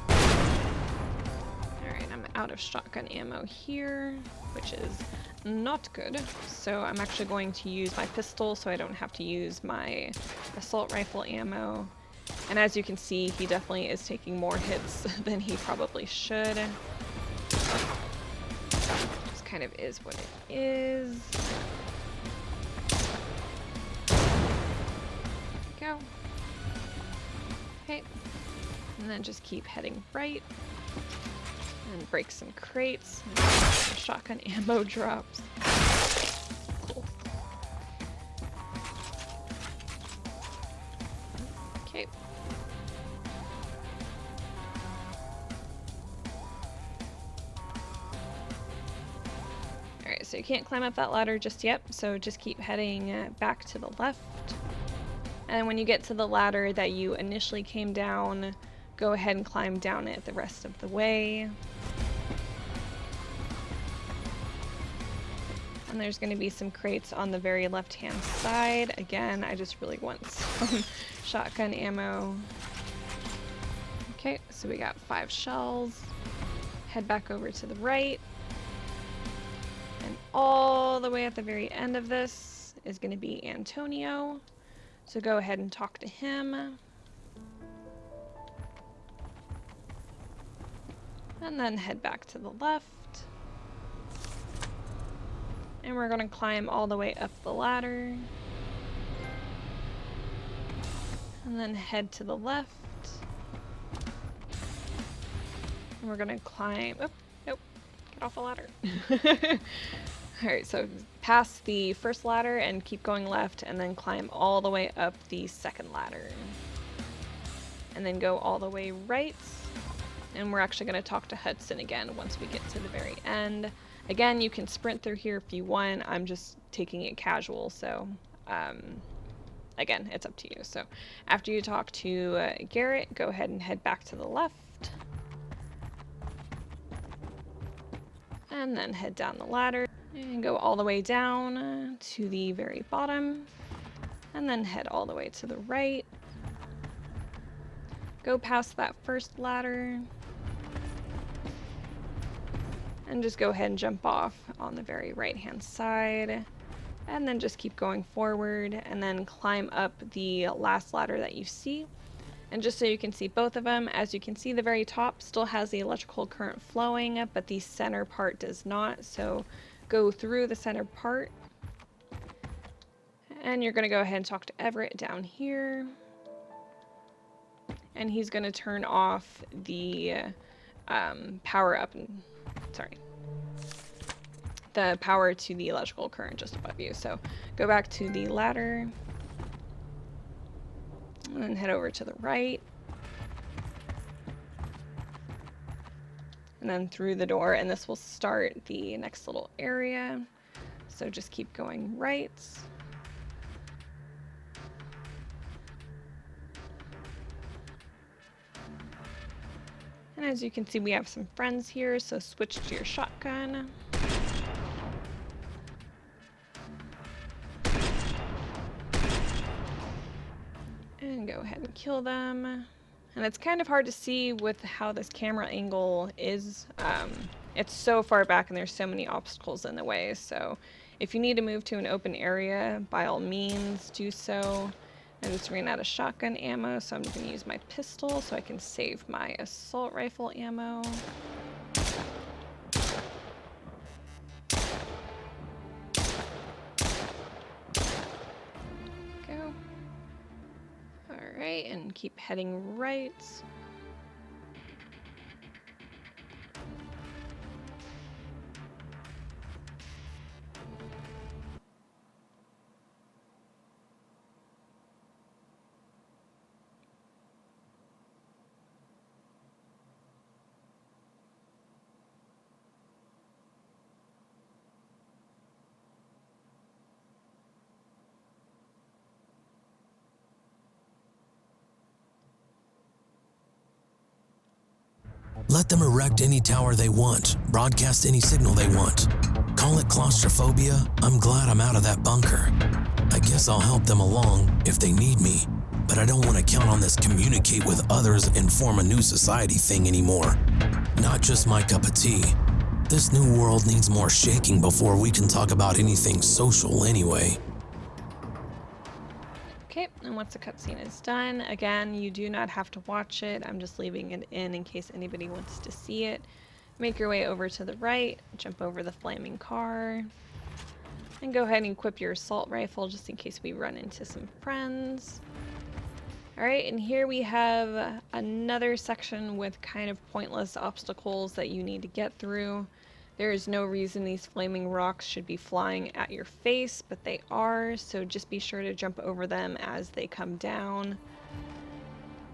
Alright, I'm out of shotgun ammo here, which is not good. So I'm actually going to use my pistol so I don't have to use my assault rifle ammo. And as you can see, he definitely is taking more hits than he probably should. Just kind of is what it is. Go. Okay. And then just keep heading right. And break some crates. And shotgun ammo drops. Cool. Okay. Alright, so you can't climb up that ladder just yet, so just keep heading back to the left. And when you get to the ladder that you initially came down, go ahead and climb down it the rest of the way. And there's going to be some crates on the very left-hand side. Again, I just really want some shotgun ammo. Okay, so we got 5 shells. Head back over to the right. And all the way at the very end of this is going to be Antonio. So go ahead and talk to him. And then head back to the left. And we're going to climb all the way up the ladder. And then head to the left. And we're going to climb... Oh, nope. Get off the ladder. Alright, so pass the first ladder and keep going left, and then climb all the way up the second ladder. And then go all the way right. And we're actually going to talk to Hudson again once we get to the very end. Again, you can sprint through here if you want. I'm just taking it casual, so again, it's up to you. So after you talk to Garrett, go ahead and head back to the left. And then head down the ladder. And go all the way down to the very bottom. And then head all the way to the right. Go past that first ladder. And just go ahead and jump off on the very right-hand side. And then just keep going forward and then climb up the last ladder that you see. And just so you can see both of them, as you can see, the very top still has the electrical current flowing, but the center part does not. So go through the center part. And you're going to go ahead and talk to Everett down here. And he's going to turn off the power up. The power to the electrical current just above you. So go back to the ladder. And then head over to the right. And then through the door. And this will start the next little area. So just keep going right. And as you can see, we have some friends here, so switch to your shotgun. And go ahead and kill them. And it's kind of hard to see with how this camera angle is. It's so far back and there's so many obstacles in the way, so if you need to move to an open area, by all means do so. I just ran out of shotgun ammo, so I'm just going to use my pistol so I can save my assault rifle ammo. Go. Alright, and keep heading right. Let them erect any tower they want, broadcast any signal they want. Call it claustrophobia, I'm glad I'm out of that bunker. I guess I'll help them along if they need me, but I don't want to count on this communicate with others and form a new society thing anymore. Not just my cup of tea. This new world needs more shaking before we can talk about anything social anyway. Okay, and once the cutscene is done, again, you do not have to watch it. I'm just leaving it in case anybody wants to see it. Make your way over to the right, jump over the flaming car, and go ahead and equip your assault rifle just in case we run into some friends. Alright, and here we have another section with kind of pointless obstacles that you need to get through. There is no reason these flaming rocks should be flying at your face, but they are, so just be sure to jump over them as they come down.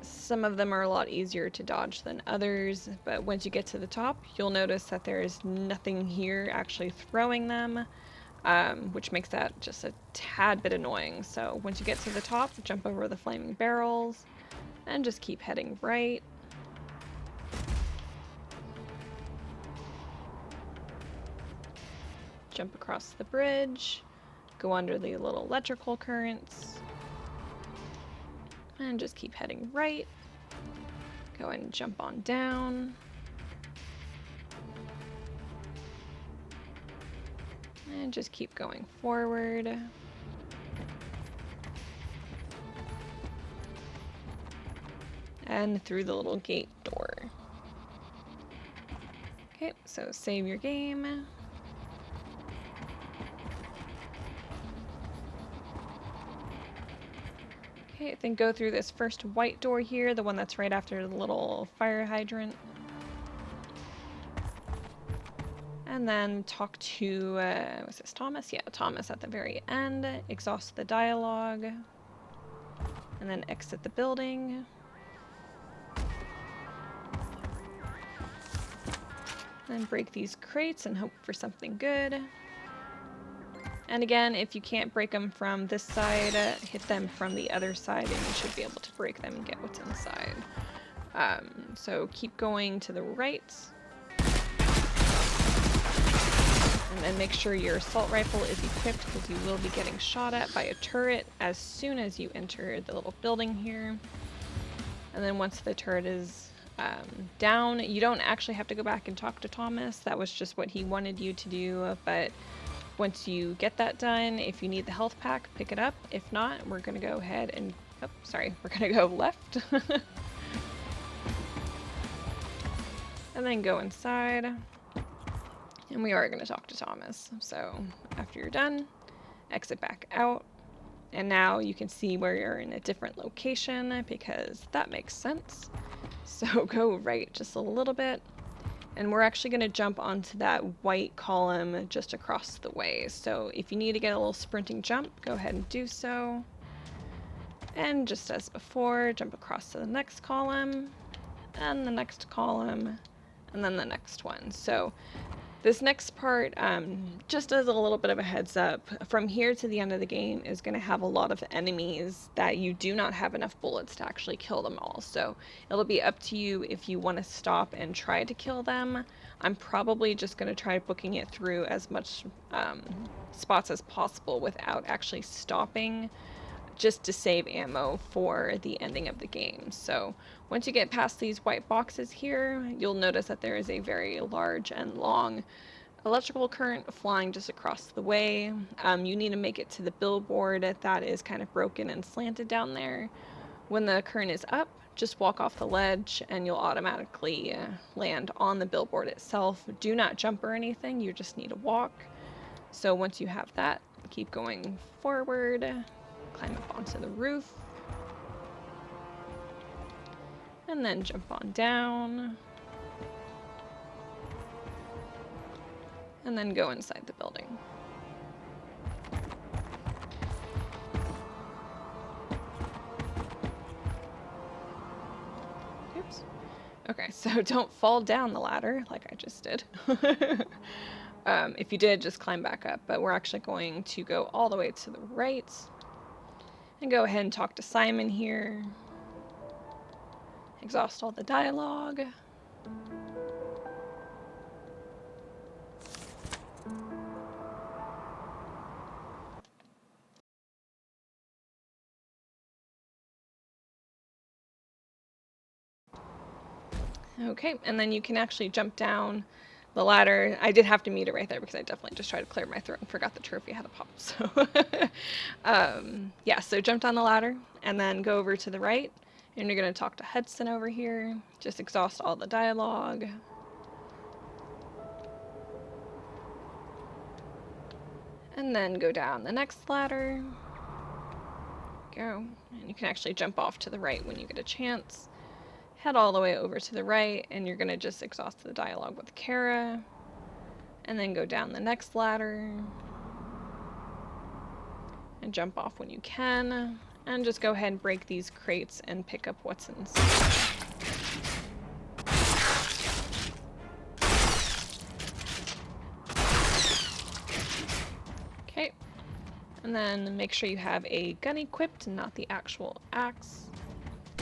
Some of them are a lot easier to dodge than others, but once you get to the top, you'll notice that there is nothing here actually throwing them, which makes that just a tad bit annoying. So once you get to the top, jump over the flaming barrels, and just keep heading right. Jump across the bridge, go under the little electrical currents, and just keep heading right. Go ahead and jump on down. And just keep going forward. And through the little gate door. Okay, so save your game. Okay, then go through this first white door here, the one that's right after the little fire hydrant. And then talk to, was this Thomas? Yeah, Thomas at the very end. Exhaust the dialogue. And then exit the building. Then break these crates and hope for something good. And again, if you can't break them from this side, hit them from the other side and you should be able to break them and get what's inside. So keep going to the right. And then make sure your assault rifle is equipped because you will be getting shot at by a turret as soon as you enter the little building here. And then once the turret is down, you don't actually have to go back and talk to Thomas. That was just what he wanted you to do. But once you get that done, if you need the health pack, pick it up. If not, we're going to go ahead and... Oh, sorry. We're going to go left. And then go inside. And we are going to talk to Thomas. So after you're done, exit back out. And now you can see where you're in a different location because that makes sense. So go right just a little bit. And we're actually going to jump onto that white column just across the way. So if you need to get a little sprinting jump, go ahead and do so. And just as before, jump across to the next column, and the next column, and then the next one. So this next part, just as a little bit of a heads up, from here to the end of the game is going to have a lot of enemies that you do not have enough bullets to actually kill them all. So it'll be up to you if you want to stop and try to kill them. I'm probably just going to try booking it through as much spots as possible without actually stopping, just to save ammo for the ending of the game. So once you get past these white boxes here, you'll notice that there is a very large and long electrical current flying just across the way. You need to make it to the billboard that is kind of broken and slanted down there. When the current is up, just walk off the ledge and you'll automatically land on the billboard itself. Do not jump or anything, you just need to walk. So once you have that, keep going forward. Climb up onto the roof, and then jump on down, and then go inside the building. Oops. Okay, so don't fall down the ladder like I just did. If you did, just climb back up, but we're actually going to go all the way to the right. And go ahead and talk to Simon here. Exhaust all the dialogue. Okay, and then you can actually jump down the ladder. I did have to mute it right there because I definitely just tried to clear my throat and forgot the trophy had a pop. So yeah, so jump down the ladder and then go over to the right, and you're going to talk to Hudson over here. Just exhaust all the dialogue. And then go down the next ladder. Go. And you can actually jump off to the right when you get a chance. Head all the way over to the right, and you're going to just exhaust the dialogue with Kara. And then go down the next ladder. And jump off when you can. And just go ahead and break these crates and pick up what's inside. Okay. And then make sure you have a gun equipped, not the actual axe.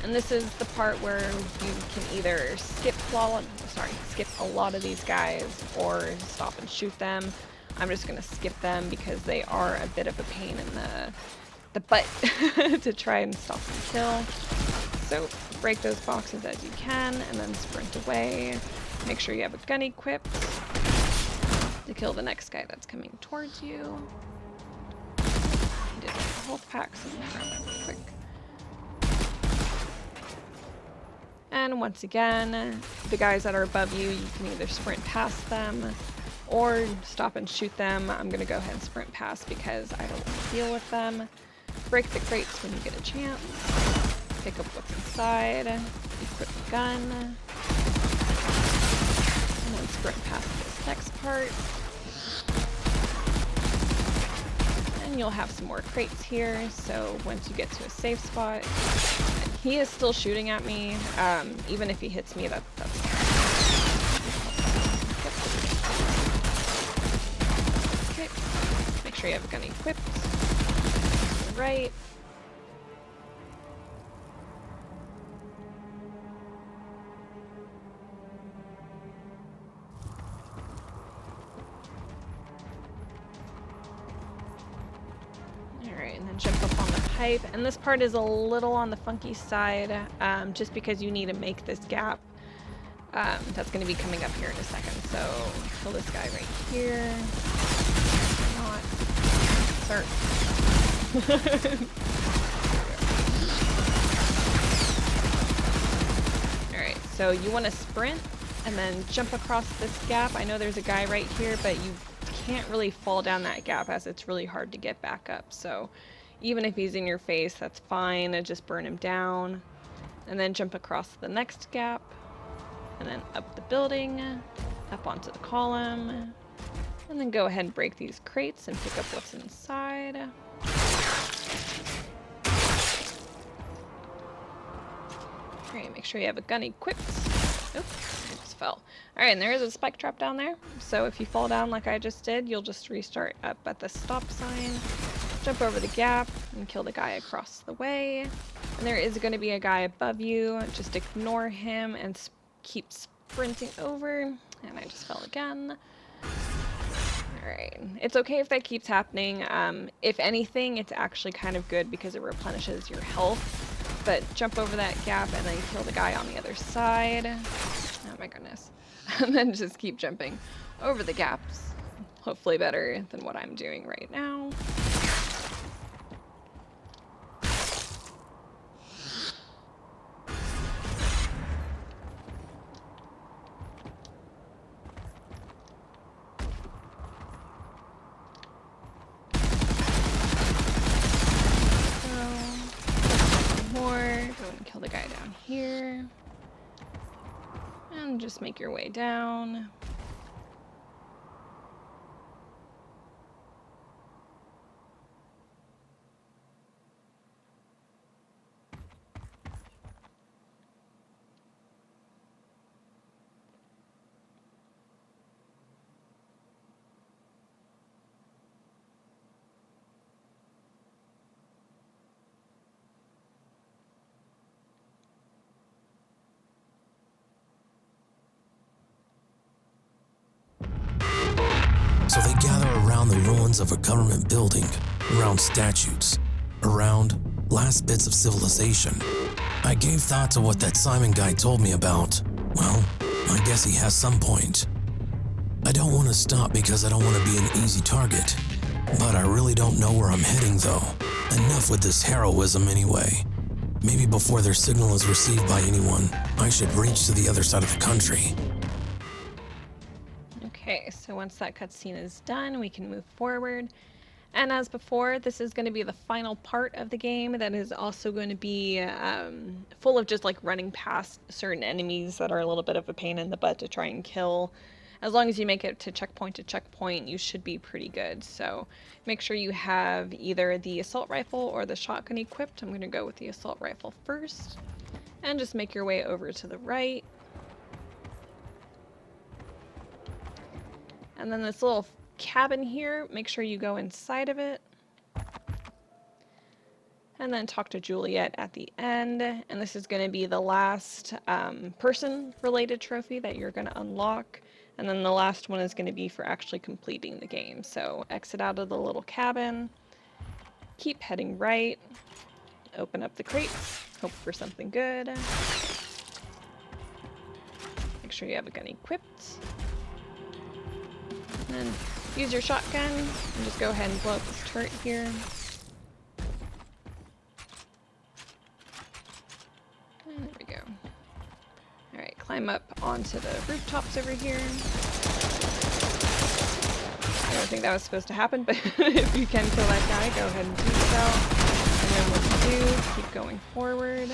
And this is the part where you can either skip a lot of these guys or stop and shoot them. I'm just going to skip them because they are a bit of a pain in the butt to try and stop and kill. So break those boxes as you can and then sprint away. Make sure you have a gun equipped to kill the next guy that's coming towards you. I did have a health pack, so I'm going to grab that real quick. And once again, the guys that are above you, you can either sprint past them or stop and shoot them. I'm going to go ahead and sprint past because I don't want to deal with them. Break the crates when you get a chance. Pick up what's inside. Equip the gun. And then sprint past this next part. And you'll have some more crates here, so once you get to a safe spot, he is still shooting at me. Even if he hits me, that's okay. Make sure you have a gun equipped. Right. Alright, and then jump up on the type, and this part is a little on the funky side, just because you need to make this gap. That's going to be coming up here in a second, so kill this guy right here. Not start. Alright, so you want to sprint and then jump across this gap. I know there's a guy right here, but you can't really fall down that gap as it's really hard to get back up. So even if he's in your face, that's fine. Just burn him down and then jump across the next gap and then up the building, up onto the column, and then go ahead and break these crates and pick up what's inside. Alright, make sure you have a gun equipped. Oops, I just fell. Alright, and there is a spike trap down there. So if you fall down like I just did, you'll just restart up at the stop sign, jump over the gap, and kill the guy across the way. And there is going to be a guy above you. Just ignore him and keep sprinting over. And I just fell again. Alright, it's okay if that keeps happening. If anything, it's actually kind of good because it replenishes your health. But jump over that gap and then kill the guy on the other side. Oh my goodness. And then just keep jumping over the gaps. Hopefully better than what I'm doing right now. Kill the guy down here. And just make your way down. So they gather around the ruins of a government building, around statues, around last bits of civilization. I gave thought to what that Simon guy told me about. Well, I guess he has some point. I don't want to stop because I don't want to be an easy target. But I really don't know where I'm heading though. Enough with this heroism anyway. Maybe before their signal is received by anyone, I should reach to the other side of the country. Okay, so once that cutscene is done, we can move forward. And as before, this is going to be the final part of the game that is also going to be full of just like running past certain enemies that are a little bit of a pain in the butt to try and kill. As long as you make it to checkpoint, you should be pretty good. So make sure you have either the assault rifle or the shotgun equipped. I'm going to go with the assault rifle first. And just make your way over to the right. And then this little cabin here, make sure you go inside of it. And then talk to Juliet at the end. And this is going to be the last person-related trophy that you're going to unlock. And then the last one is going to be for actually completing the game. So exit out of the little cabin. Keep heading right. Open up the crates. Hope for something good. Make sure you have a gun equipped. And then use your shotgun and just go ahead and blow up this turret here. And there we go. Alright, climb up onto the rooftops over here. I don't think that was supposed to happen, but if you can kill that guy, go ahead and do so. And then what you do, keep going forward.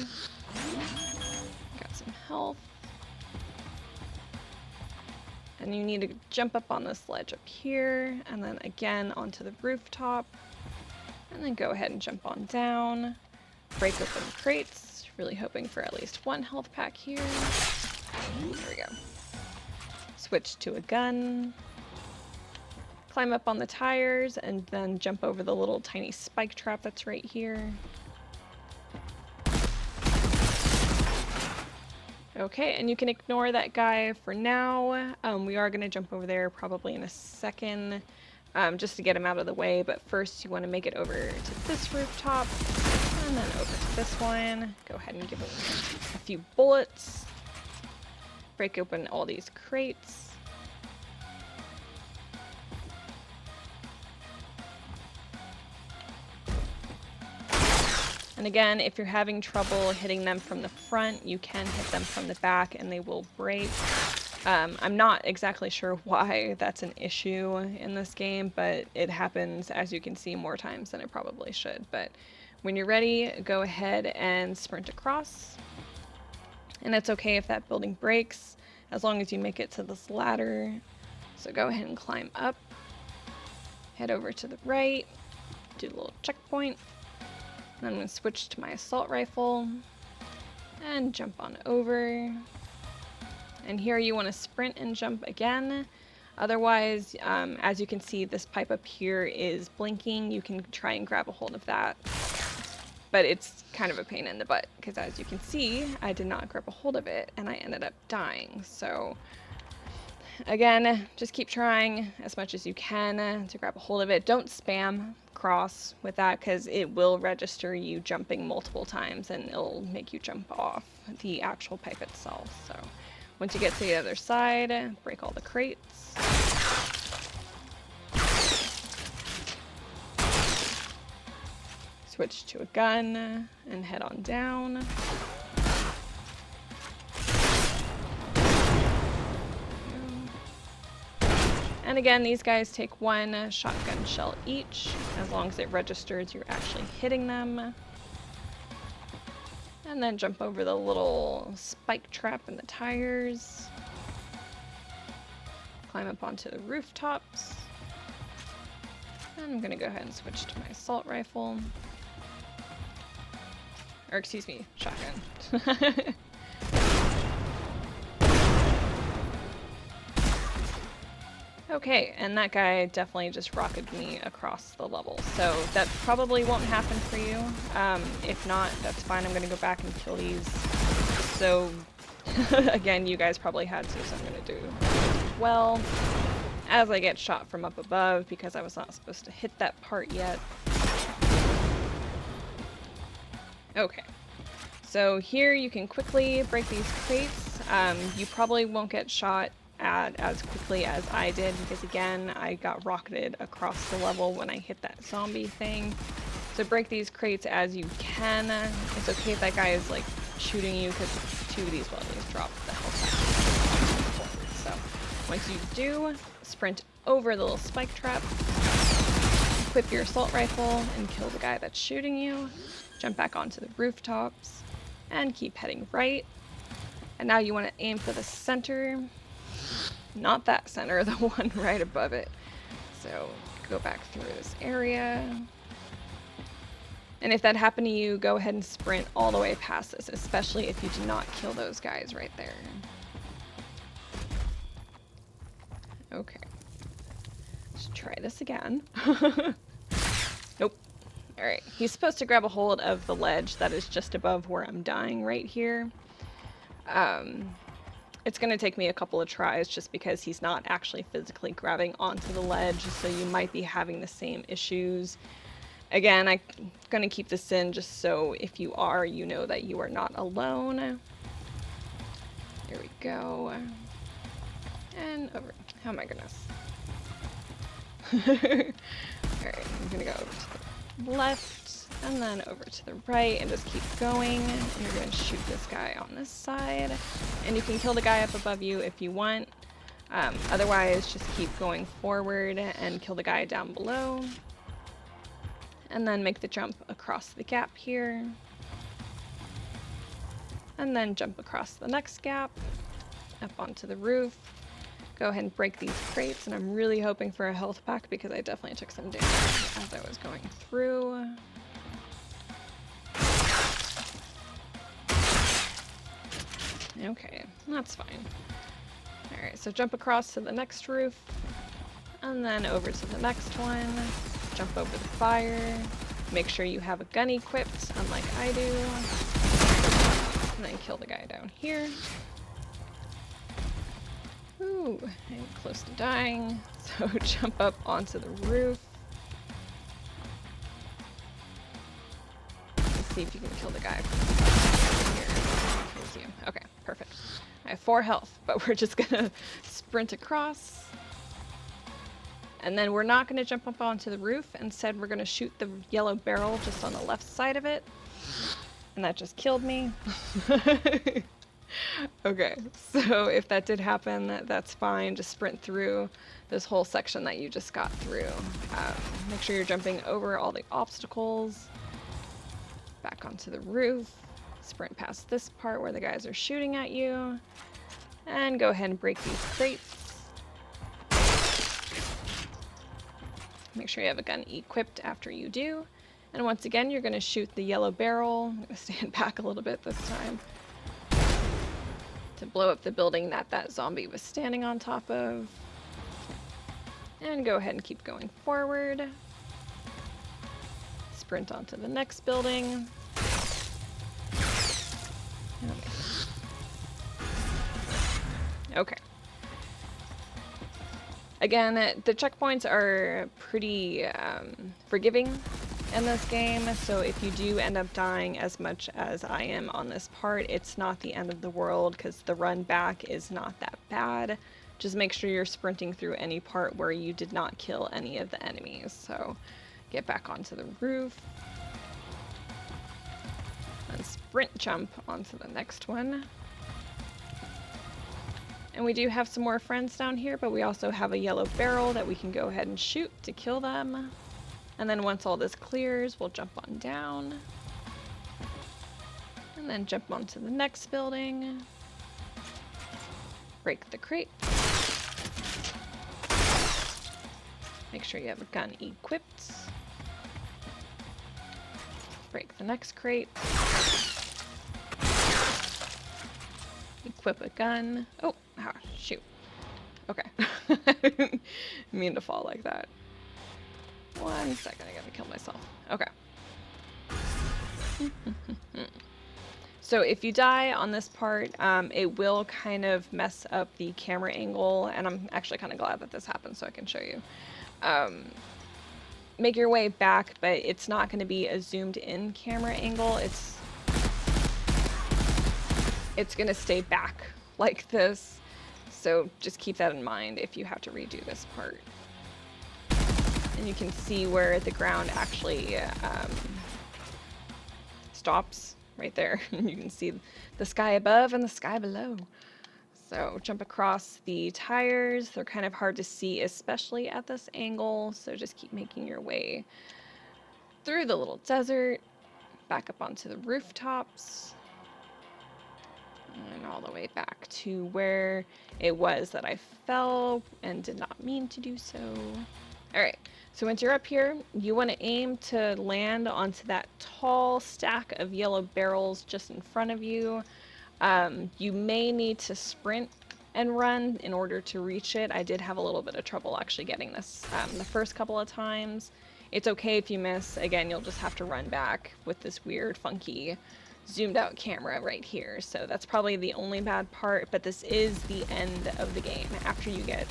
Got some health. And you need to jump up on this ledge up here, and then again onto the rooftop. And then go ahead and jump on down. Break open crates. Really hoping for at least one health pack here. There we go. Switch to a gun. Climb up on the tires, and then jump over the little tiny spike trap that's right here. Okay, and you can ignore that guy for now. We are going to jump over there probably in a second, just to get him out of the way. But first, you want to make it over to this rooftop. And then over to this one. Go ahead and give him a few bullets. Break open all these crates. And again, if you're having trouble hitting them from the front, you can hit them from the back and they will break. I'm not exactly sure why that's an issue in this game, but it happens, as you can see, more times than it probably should. But when you're ready, go ahead and sprint across. And it's okay if that building breaks, as long as you make it to this ladder. So go ahead and climb up. Head over to the right. Do a little checkpoint. Then I'm going to switch to my assault rifle. And jump on over. And here you want to sprint and jump again. Otherwise, as you can see, this pipe up here is blinking. You can try and grab a hold of that. But it's kind of a pain in the butt, because as you can see, I did not grab a hold of it, and I ended up dying. So, again, just keep trying as much as you can to grab a hold of it. Don't spam cross with that, because it will register you jumping multiple times, and it'll make you jump off the actual pipe itself. So, once you get to the other side, break all the crates. Switch to a gun and head on down. And again, these guys take one shotgun shell each, as long as it registers you're actually hitting them. And then jump over the little spike trap in the tires. Climb up onto the rooftops. And I'm gonna go ahead and switch to my assault rifle. Or excuse me, shotgun. Okay, and that guy definitely just rocketed me across the level, so that probably won't happen for you. If not, that's fine. I'm gonna go back and kill these. So, again, you guys probably had to, so I'm gonna do well. As I get shot from up above, because I was not supposed to hit that part yet. Okay, so here you can quickly break these crates. You probably won't get shot at as quickly as I did, because again, I got rocketed across the level when I hit that zombie thing. So break these crates as you can. It's okay if that guy is like shooting you, because 2 of these will at least drop the health forward. So once you do, sprint over the little spike trap, equip your assault rifle, and kill the guy that's shooting you. Jump back onto the rooftops, and keep heading right. And now you want to aim for the center. Not that center, the one right above it. So go back through this area. And if that happened to you, go ahead and sprint all the way past this, especially if you did not kill those guys right there. Okay. Let's try this again. Nope. Alright, he's supposed to grab a hold of the ledge that is just above where I'm dying right here. It's going to take me a couple of tries just because he's not actually physically grabbing onto the ledge, so you might be having the same issues. Again, I'm going to keep this in just so if you are, you know that you are not alone. There we go. And over. Oh my goodness. Alright, I'm going to go over to the left. And then over to the right, and just keep going. And you're going to shoot this guy on this side. And you can kill the guy up above you if you want. Otherwise, just keep going forward and kill the guy down below. And then make the jump across the gap here. And then jump across the next gap, up onto the roof. Go ahead and break these crates, and I'm really hoping for a health pack because I definitely took some damage as I was going through. Okay, that's fine. Alright, so jump across to the next roof, and then over to the next one. Jump over the fire. Make sure you have a gun equipped, unlike I do. And then kill the guy down here. Ooh, I'm close to dying. So jump up onto the roof. see if you can kill the guy here. Thank you. Okay, perfect. I have 4 health, but we're just gonna sprint across. And then we're not gonna jump up onto the roof. Instead, we're gonna shoot the yellow barrel just on the left side of it. And that just killed me. Okay, so if that did happen, that's fine. Just sprint through this whole section that you just got through. Make sure you're jumping over all the obstacles. Back onto the roof. Sprint past this part where the guys are shooting at you. And go ahead and break these crates. Make sure you have a gun equipped after you do. And once again, you're going to shoot the yellow barrel. I'm going to stand back a little bit this time to blow up the building that that zombie was standing on top of. And go ahead and keep going forward. Sprint onto the next building. Okay. Again, the checkpoints are pretty forgiving in this game, so if you do end up dying as much as I am on this part, it's not the end of the world because the run back is not that bad. Just make sure you're sprinting through any part where you did not kill any of the enemies. So get back onto the roof and sprint jump onto the next one. And we do have some more friends down here, but we also have a yellow barrel that we can go ahead and shoot to kill them. And then once all this clears, we'll jump on down. And then jump onto the next building. Break the crate. Make sure you have a gun equipped. Break the next crate. Equip a gun. Oh, shoot. Okay. I didn't mean to fall like that. 1 second, I gotta kill myself. Okay. So if you die on this part, it will kind of mess up the camera angle, and I'm actually kind of glad that this happened so I can show you. Make your way back, but it's not going to be a zoomed in camera angle. It's going to stay back like this. So just keep that in mind if you have to redo this part. And you can see where the ground actually stops right there. You can see the sky above and the sky below. So jump across the tires. They're kind of hard to see, especially at this angle. So just keep making your way through the little desert, back up onto the rooftops, and all the way back to where it was that I fell and did not mean to do so. All right, so once you're up here, you want to aim to land onto that tall stack of yellow barrels just in front of you. You may need to sprint and run in order to reach it. I did have a little bit of trouble actually getting this the first couple of times. It's okay if you miss. Again, you'll just have to run back with this weird, funky, zoomed out camera right here. So that's probably the only bad part, but this is the end of the game. After you get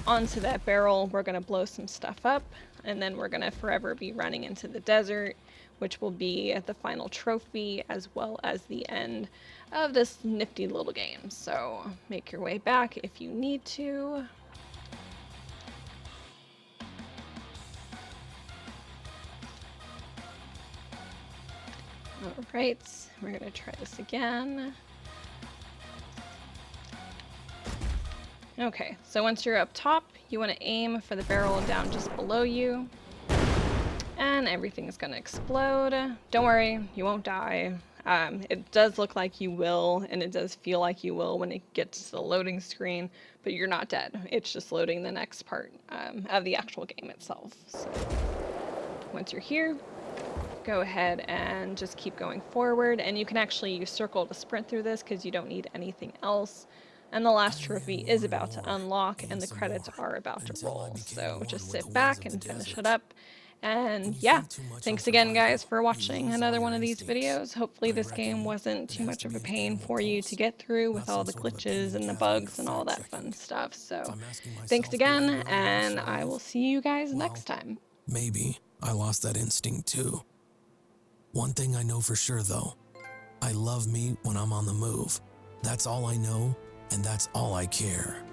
onto that barrel, we're going to blow some stuff up, and then we're going to forever be running into the desert, which will be the final trophy as well as the end of this nifty little game. So make your way back if you need to. Alright, we're going to try this again. Okay, so once you're up top, you want to aim for the barrel down just below you. And everything's going to explode. Don't worry, you won't die. It does look like you will, and it does feel like you will when it gets to the loading screen, but you're not dead. It's just loading the next part of the actual game itself. So once you're here, go ahead and just keep going forward, and you can actually use circle to sprint through this because you don't need anything else. And the last trophy is about to unlock, and the credits are about to roll. So just sit back and finish it up. And yeah, thanks again, guys, for watching another one of these videos. Hopefully this game wasn't too much of a pain for you to get through with all the glitches and the bugs and all that fun stuff. So thanks again, and I will see you guys next time. Maybe I lost that instinct too. One thing I know for sure though, I love me when I'm on the move. That's all I know, and that's all I care.